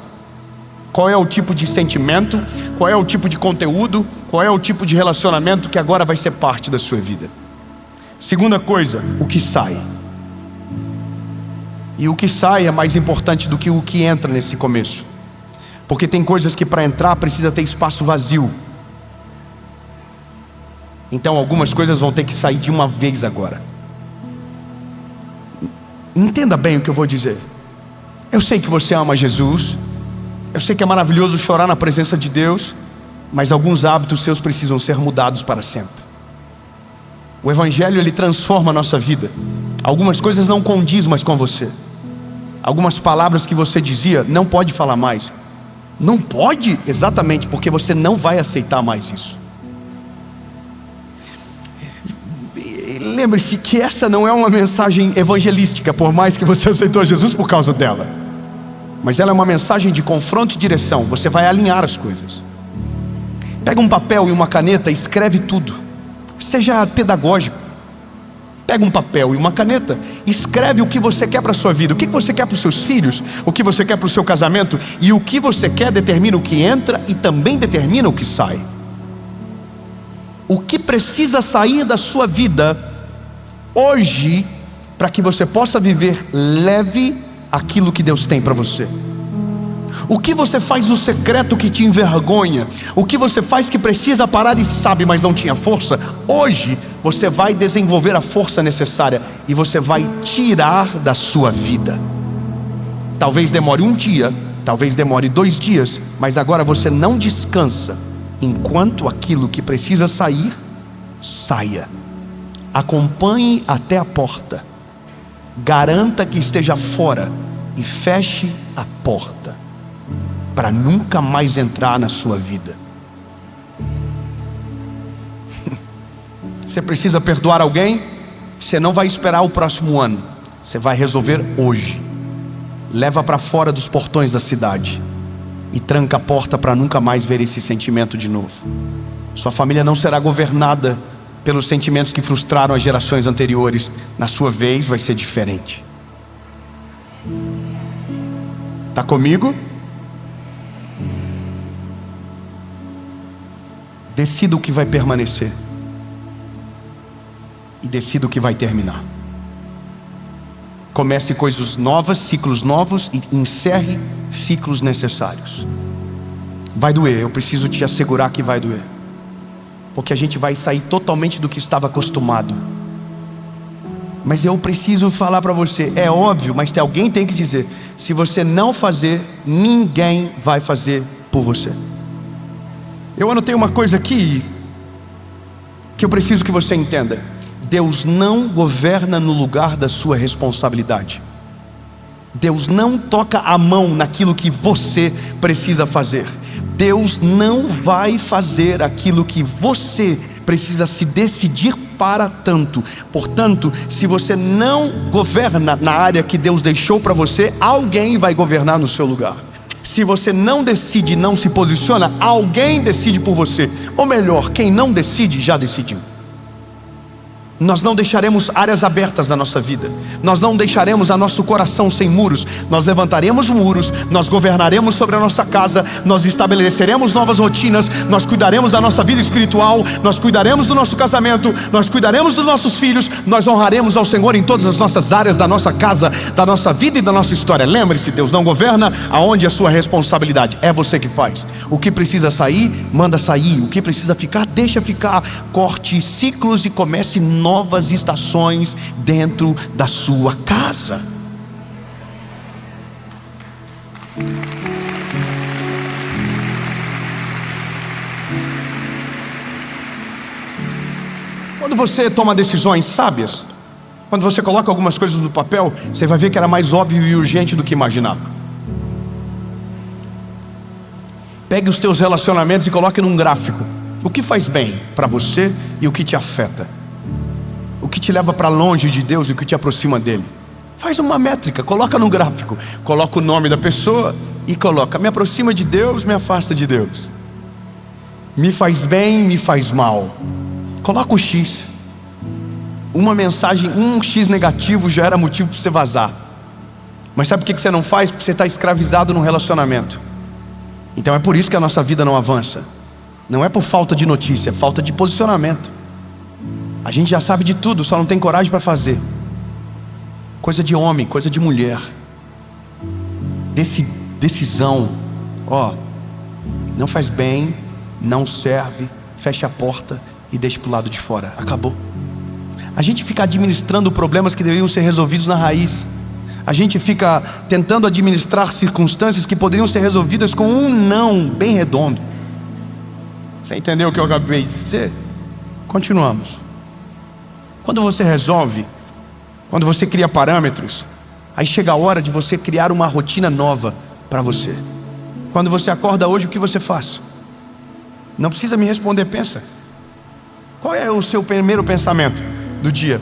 Qual é o tipo de sentimento? Qual é o tipo de conteúdo? Qual é o tipo de relacionamento que agora vai ser parte da sua vida? Segunda coisa: o que sai. E o que sai é mais importante do que o que entra nesse começo, porque tem coisas que para entrar precisa ter espaço vazio. Então algumas coisas vão ter que sair de uma vez agora. Entenda bem o que eu vou dizer. Eu sei que você ama Jesus, eu sei que é maravilhoso chorar na presença de Deus, mas alguns hábitos seus precisam ser mudados para sempre. O Evangelho, ele transforma a nossa vida. Algumas coisas não condiz mais com você. Algumas palavras que você dizia, não pode falar mais. Não pode? Exatamente, porque você não vai aceitar mais isso. Lembre-se que essa não é uma mensagem evangelística, por mais que você aceitou Jesus por causa dela. Mas ela é uma mensagem de confronto e direção. Você vai alinhar as coisas. Pega um papel e uma caneta e escreve tudo. Seja pedagógico. Pega um papel e uma caneta, escreve o que você quer para a sua vida. O que você quer para os seus filhos, o que você quer para o seu casamento. E o que você quer determina o que entra e também determina o que sai. O que precisa sair da sua vida hoje, para que você possa viver leve aquilo que Deus tem para você. O que você faz no secreto que te envergonha, o que você faz que precisa parar e sabe, mas não tinha força, hoje você vai desenvolver a força necessária e você vai tirar da sua vida. Talvez demore um dia, talvez demore 2 dias, mas agora você não descansa enquanto aquilo que precisa sair, saia. Acompanhe até a porta, garanta que esteja fora e feche a porta, para nunca mais entrar na sua vida. Você precisa perdoar alguém? Você não vai esperar o próximo ano, você vai resolver hoje. Leva para fora dos portões da cidade e tranca a porta para nunca mais ver esse sentimento de novo. Sua família não será governada pelos sentimentos que frustraram as gerações anteriores. Na sua vez vai ser diferente. Está comigo? Decida o que vai permanecer e decida o que vai terminar. Comece coisas novas, ciclos novos, e encerre ciclos necessários. Vai doer, eu preciso te assegurar que vai doer, porque a gente vai sair totalmente do que estava acostumado. Mas eu preciso falar para você, é óbvio, mas alguém tem que dizer: se você não fazer, ninguém vai fazer por você. Eu anotei uma coisa aqui que eu preciso que você entenda: Deus não governa no lugar da sua responsabilidade. Deus não toca a mão naquilo que você precisa fazer. Deus não vai fazer aquilo que você precisa se decidir para tanto. Portanto, se você não governa na área que Deus deixou para você, alguém vai governar no seu lugar. Se você não decide, não se posiciona, alguém decide por você. Ou melhor, quem não decide, já decidiu. Nós não deixaremos áreas abertas na nossa vida. Nós não deixaremos a nosso coração sem muros. Nós levantaremos muros, nós governaremos sobre a nossa casa, nós estabeleceremos novas rotinas, nós cuidaremos da nossa vida espiritual, nós cuidaremos do nosso casamento, nós cuidaremos dos nossos filhos, nós honraremos ao Senhor em todas as nossas áreas da nossa casa, da nossa vida e da nossa história. Lembre-se, Deus não governa aonde é sua responsabilidade, é você que faz. O que precisa sair, manda sair. O que precisa ficar, deixa ficar. Corte ciclos e comece novas estações dentro da sua casa. Quando você toma decisões sábias, quando você coloca algumas coisas no papel, você vai ver que era mais óbvio e urgente do que imaginava. Pegue os teus relacionamentos e coloque num gráfico o que faz bem para você e o que te afeta, o que te leva para longe de Deus e o que te aproxima dele. Faz uma métrica, coloca no gráfico, coloca o nome da pessoa e coloca: me aproxima de Deus, me afasta de Deus, me faz bem, me faz mal. Coloca o X. Uma mensagem, um X negativo já era motivo para você vazar. Mas sabe por que você não faz? Porque você está escravizado num relacionamento. Então é por isso que a nossa vida não avança. Não é por falta de notícia, é falta de posicionamento. A gente já sabe de tudo, só não tem coragem para fazer. Coisa de homem, coisa de mulher. Decisão. Não faz bem, não serve, fecha a porta e deixa para o lado de fora. Acabou. A gente fica administrando problemas que deveriam ser resolvidos na raiz. A gente fica tentando administrar circunstâncias que poderiam ser resolvidas com um não bem redondo. Você entendeu o que eu acabei de dizer? Continuamos. Quando você resolve, quando você cria parâmetros, aí chega a hora de você criar uma rotina nova para você. Quando você acorda hoje, o que você faz? Não precisa me responder, pensa. Qual é o seu primeiro pensamento do dia?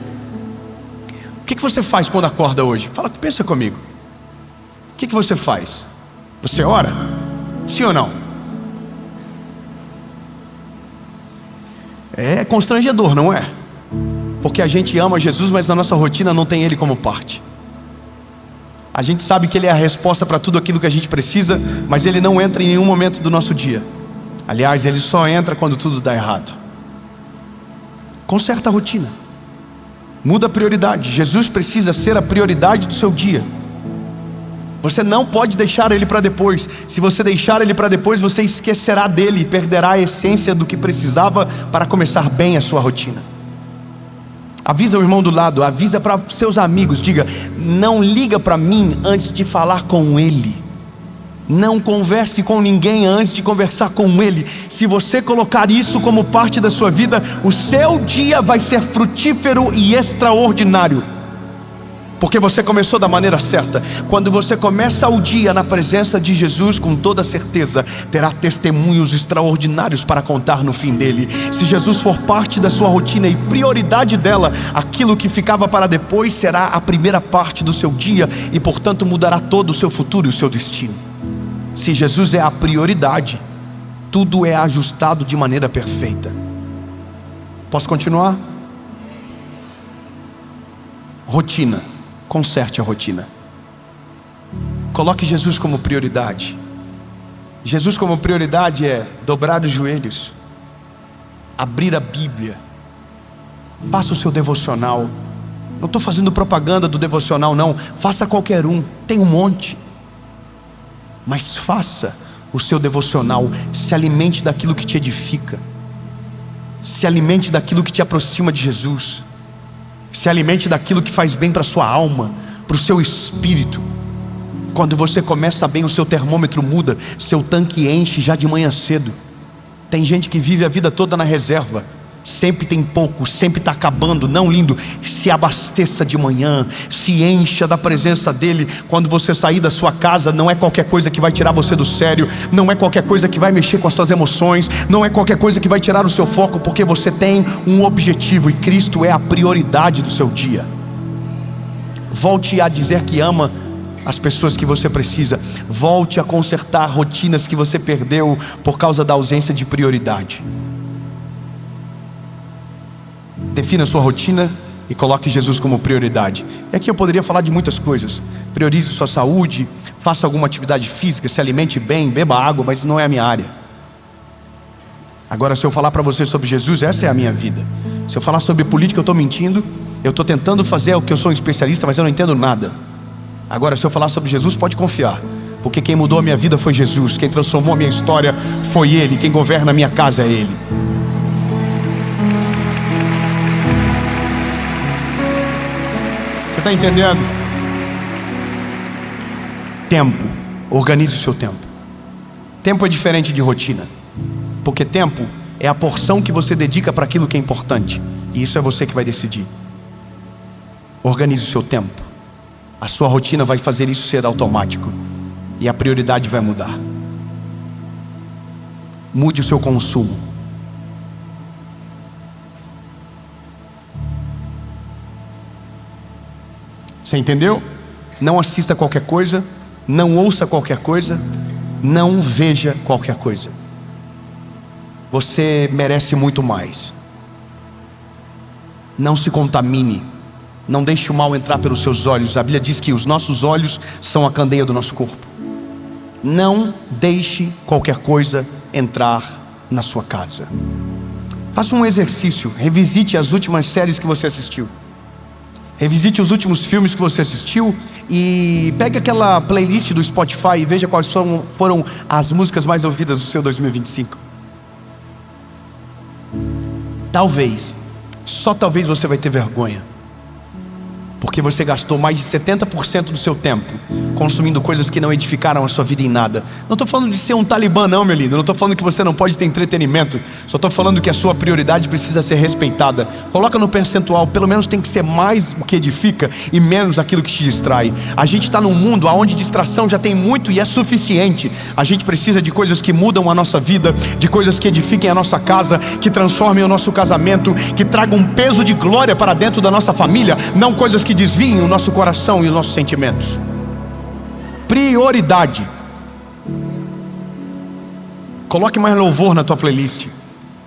O que você faz quando acorda hoje? Pensa comigo. O que você faz? Você ora? Sim ou não? É constrangedor, não é? Porque a gente ama Jesus, mas na nossa rotina não tem Ele como parte. A gente sabe que Ele é a resposta para tudo aquilo que a gente precisa, mas Ele não entra em nenhum momento do nosso dia. Aliás, Ele só entra quando tudo dá errado. Conserta a rotina. Muda a prioridade. Jesus precisa ser a prioridade do seu dia. Você não pode deixar Ele para depois. Se você deixar Ele para depois, você esquecerá dele e perderá a essência do que precisava para começar bem a sua rotina. Avisa o irmão do lado, avisa para seus amigos, diga: não liga para mim antes de falar com Ele. Não converse com ninguém antes de conversar com Ele. Se você colocar isso como parte da sua vida, o seu dia vai ser frutífero e extraordinário, porque você começou da maneira certa. Quando você começa o dia na presença de Jesus, com toda certeza terá testemunhos extraordinários para contar no fim dele. Se Jesus for parte da sua rotina e prioridade dela, aquilo que ficava para depois será a primeira parte do seu dia e portanto mudará todo o seu futuro e o seu destino. Se Jesus é a prioridade, tudo é ajustado de maneira perfeita. Posso continuar? Rotina. Conserte a rotina. Coloque Jesus como prioridade. Jesus como prioridade é dobrar os joelhos, abrir a Bíblia, faça o seu devocional. Não estou fazendo propaganda do devocional não, faça qualquer um, tem um monte. Mas faça o seu devocional, se alimente daquilo que te edifica, se alimente daquilo que te aproxima de Jesus, se alimente daquilo que faz bem para a sua alma, para o seu espírito. Quando você começa bem, o seu termômetro muda, seu tanque enche já de manhã cedo. Tem gente que vive a vida toda na reserva, Sempre tem pouco, sempre está acabando. Não, lindo, se abasteça de manhã, se encha da presença dEle. Quando você sair da sua casa, não é qualquer coisa que vai tirar você do sério, não é qualquer coisa que vai mexer com as suas emoções, não é qualquer coisa que vai tirar o seu foco, porque você tem um objetivo e Cristo é a prioridade do seu dia. Volte a dizer que ama as pessoas que você precisa. Volte a consertar rotinas que você perdeu por causa da ausência de prioridade. Defina a sua rotina e coloque Jesus como prioridade. E aqui eu poderia falar de muitas coisas. Priorize sua saúde, faça alguma atividade física, se alimente bem, beba água, mas não é a minha área. Agora, se eu falar para você sobre Jesus, essa é a minha vida. Se eu falar sobre política, eu estou mentindo. Eu estou tentando fazer o que eu sou um especialista, mas eu não entendo nada. Agora, se eu falar sobre Jesus, pode confiar, porque quem mudou a minha vida foi Jesus. Quem transformou a minha história foi Ele. Quem governa a minha casa é Ele. Você está entendendo? Tempo. Organize o seu tempo. Tempo é diferente de rotina, porque tempo é a porção que você dedica para aquilo que é importante, e isso é você que vai decidir. Organize o seu tempo. A sua rotina vai fazer isso ser automático, e a prioridade vai mudar. Mude o seu consumo. Você entendeu? Não assista qualquer coisa, não ouça qualquer coisa, não veja qualquer coisa. Você merece muito mais. Não se contamine. Não deixe o mal entrar pelos seus olhos. A Bíblia diz que os nossos olhos são a candeia do nosso corpo. Não deixe qualquer coisa entrar na sua casa. Faça um exercício. Revisite as últimas séries que você assistiu. Revisite os últimos filmes que você assistiu e pegue aquela playlist do Spotify e veja quais foram as músicas mais ouvidas do seu 2025. Talvez, só talvez você vai ter vergonha, porque você gastou mais de 70% do seu tempo consumindo coisas que não edificaram a sua vida em nada. Não estou falando de ser um talibã não, meu lindo. Não estou falando que você não pode ter entretenimento. Só estou falando que a sua prioridade precisa ser respeitada. Coloca no percentual. Pelo menos tem que ser mais o que edifica e menos aquilo que te distrai. A gente está num mundo onde distração já tem muito e é suficiente. A gente precisa de coisas que mudam a nossa vida, de coisas que edifiquem a nossa casa, que transformem o nosso casamento, que tragam um peso de glória para dentro da nossa família. Não coisas que desviem o nosso coração e os nossos sentimentos. Prioridade. Coloque mais louvor na tua playlist.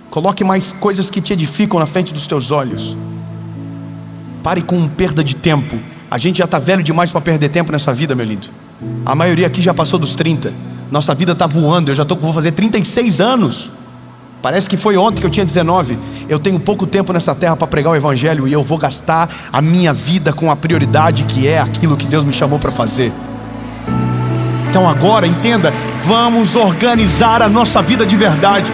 Coloque mais coisas que te edificam na frente dos teus olhos. Pare com perda de tempo. A gente já está velho demais para perder tempo nessa vida, meu lindo. A maioria aqui já passou dos 30. Nossa vida está voando. Eu já vou fazer 36 anos. Parece que foi ontem que eu tinha 19. Eu tenho pouco tempo nessa terra para pregar o Evangelho, e eu vou gastar a minha vida com a prioridade que é aquilo que Deus me chamou para fazer. Então agora, entenda, vamos organizar a nossa vida de verdade.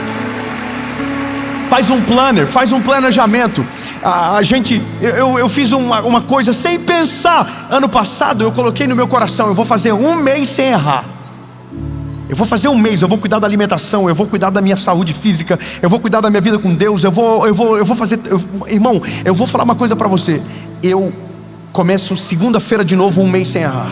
Faz um planner, faz um planejamento. Eu fiz uma coisa sem pensar. Ano passado eu coloquei no meu coração: eu vou fazer um mês sem errar. Eu vou fazer um mês, eu vou cuidar da alimentação, eu vou cuidar da minha saúde física, eu vou cuidar da minha vida com Deus, eu vou fazer... irmão, eu vou falar uma coisa para você. Eu começo segunda-feira de novo um mês sem errar.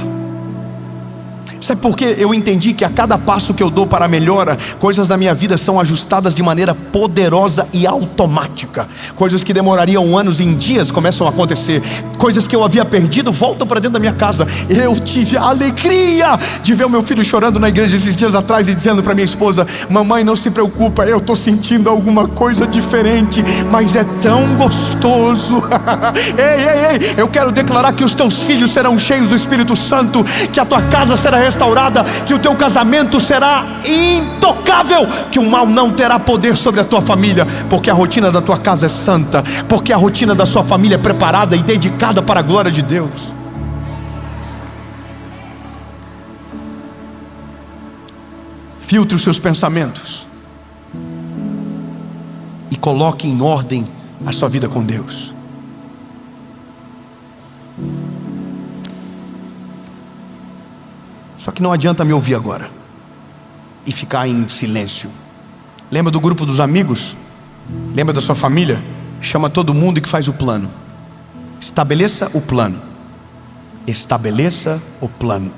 Sabe por quê? Eu entendi que a cada passo que eu dou para a melhora, coisas da minha vida são ajustadas de maneira poderosa e automática. Coisas que demorariam anos, em dias começam a acontecer. Coisas que eu havia perdido voltam para dentro da minha casa. Eu tive a alegria de ver o meu filho chorando na igreja esses dias atrás e dizendo para minha esposa: mamãe, não se preocupa, eu estou sentindo alguma coisa diferente, mas é tão gostoso. Ei, eu quero declarar que os teus filhos serão cheios do Espírito Santo, que a tua casa será restaurada, que o teu casamento será intocável, que o mal não terá poder sobre a tua família, porque a rotina da tua casa é santa, porque a rotina da sua família é preparada e dedicada para a glória de Deus. Filtre os seus pensamentos e coloque em ordem a sua vida com Deus. Só que não adianta me ouvir agora e ficar em silêncio. Lembra do grupo dos amigos? Lembra da sua família? Chama todo mundo que faz o plano. Estabeleça o plano. Estabeleça o plano.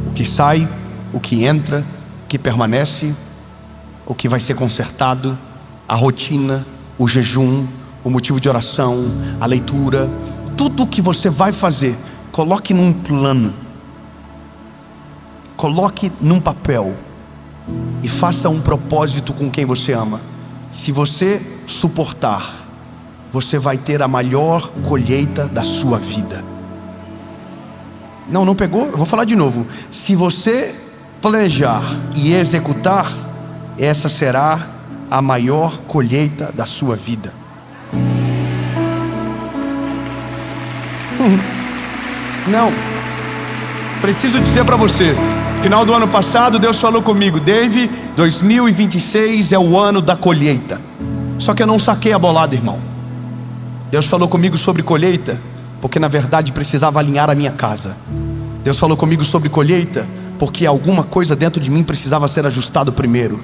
O que sai, o que entra, o que permanece, o que vai ser consertado, a rotina, o jejum, o motivo de oração, a leitura, tudo o que você vai fazer, coloque num plano, coloque num papel e faça um propósito com quem você ama. Se você suportar, você vai ter a maior colheita da sua vida. Não pegou? Eu vou falar de novo. Se você planejar e executar, essa será a maior colheita da sua vida. Não, preciso dizer para você, final do ano passado Deus falou comigo: Dave, 2026 é o ano da colheita. Só que eu não saquei a bolada, irmão. Deus falou comigo sobre colheita porque na verdade precisava alinhar a minha casa. Deus falou comigo sobre colheita porque alguma coisa dentro de mim precisava ser ajustado primeiro.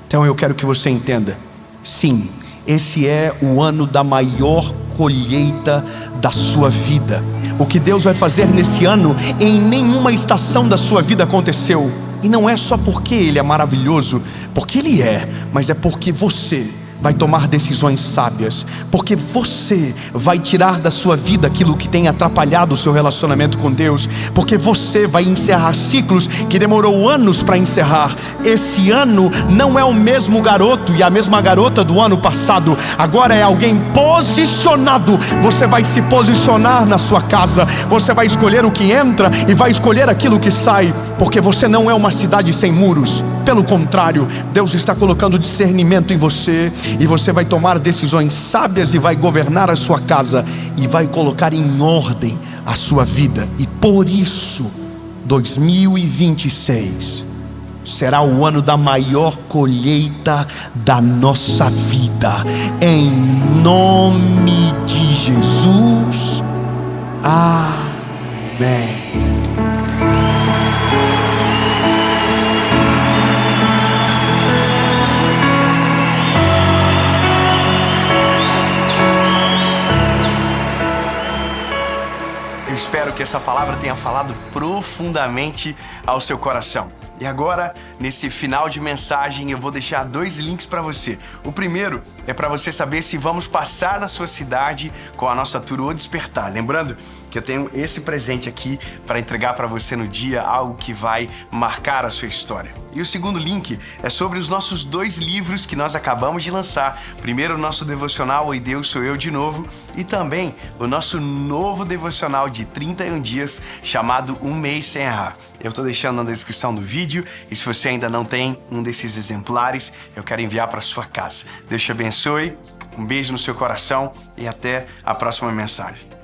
Então eu quero que você entenda, sim, esse é o ano da maior colheita da sua vida. O que Deus vai fazer nesse ano, em nenhuma estação da sua vida aconteceu. E não é só porque Ele é maravilhoso, porque Ele é, mas é porque você vai tomar decisões sábias, porque você vai tirar da sua vida aquilo que tem atrapalhado o seu relacionamento com Deus, porque você vai encerrar ciclos que demorou anos para encerrar. Esse ano não é o mesmo garoto e a mesma garota do ano passado, agora é alguém posicionado. Você vai se posicionar na sua casa, você vai escolher o que entra e vai escolher aquilo que sai, porque você não é uma cidade sem muros. Pelo contrário, Deus está colocando discernimento em você, e você vai tomar decisões sábias e vai governar a sua casa e vai colocar em ordem a sua vida. E por isso 2026 será o ano da maior colheita da nossa vida, em nome de Jesus, amém. Eu espero que essa palavra tenha falado profundamente ao seu coração. E agora, nesse final de mensagem, eu vou deixar 2 links para você. O primeiro é para você saber se vamos passar na sua cidade com a nossa Tour O Despertar. Lembrando que eu tenho esse presente aqui para entregar para você no dia, algo que vai marcar a sua história. E o segundo link é sobre os nossos 2 livros que nós acabamos de lançar. Primeiro, o nosso devocional Oi Deus, Sou Eu de Novo, e também o nosso novo devocional de 31 dias chamado Um Mês Sem Errar. Eu estou deixando na descrição do vídeo, e se você ainda não tem um desses exemplares, eu quero enviar para sua casa. Deus te abençoe, um beijo no seu coração e até a próxima mensagem.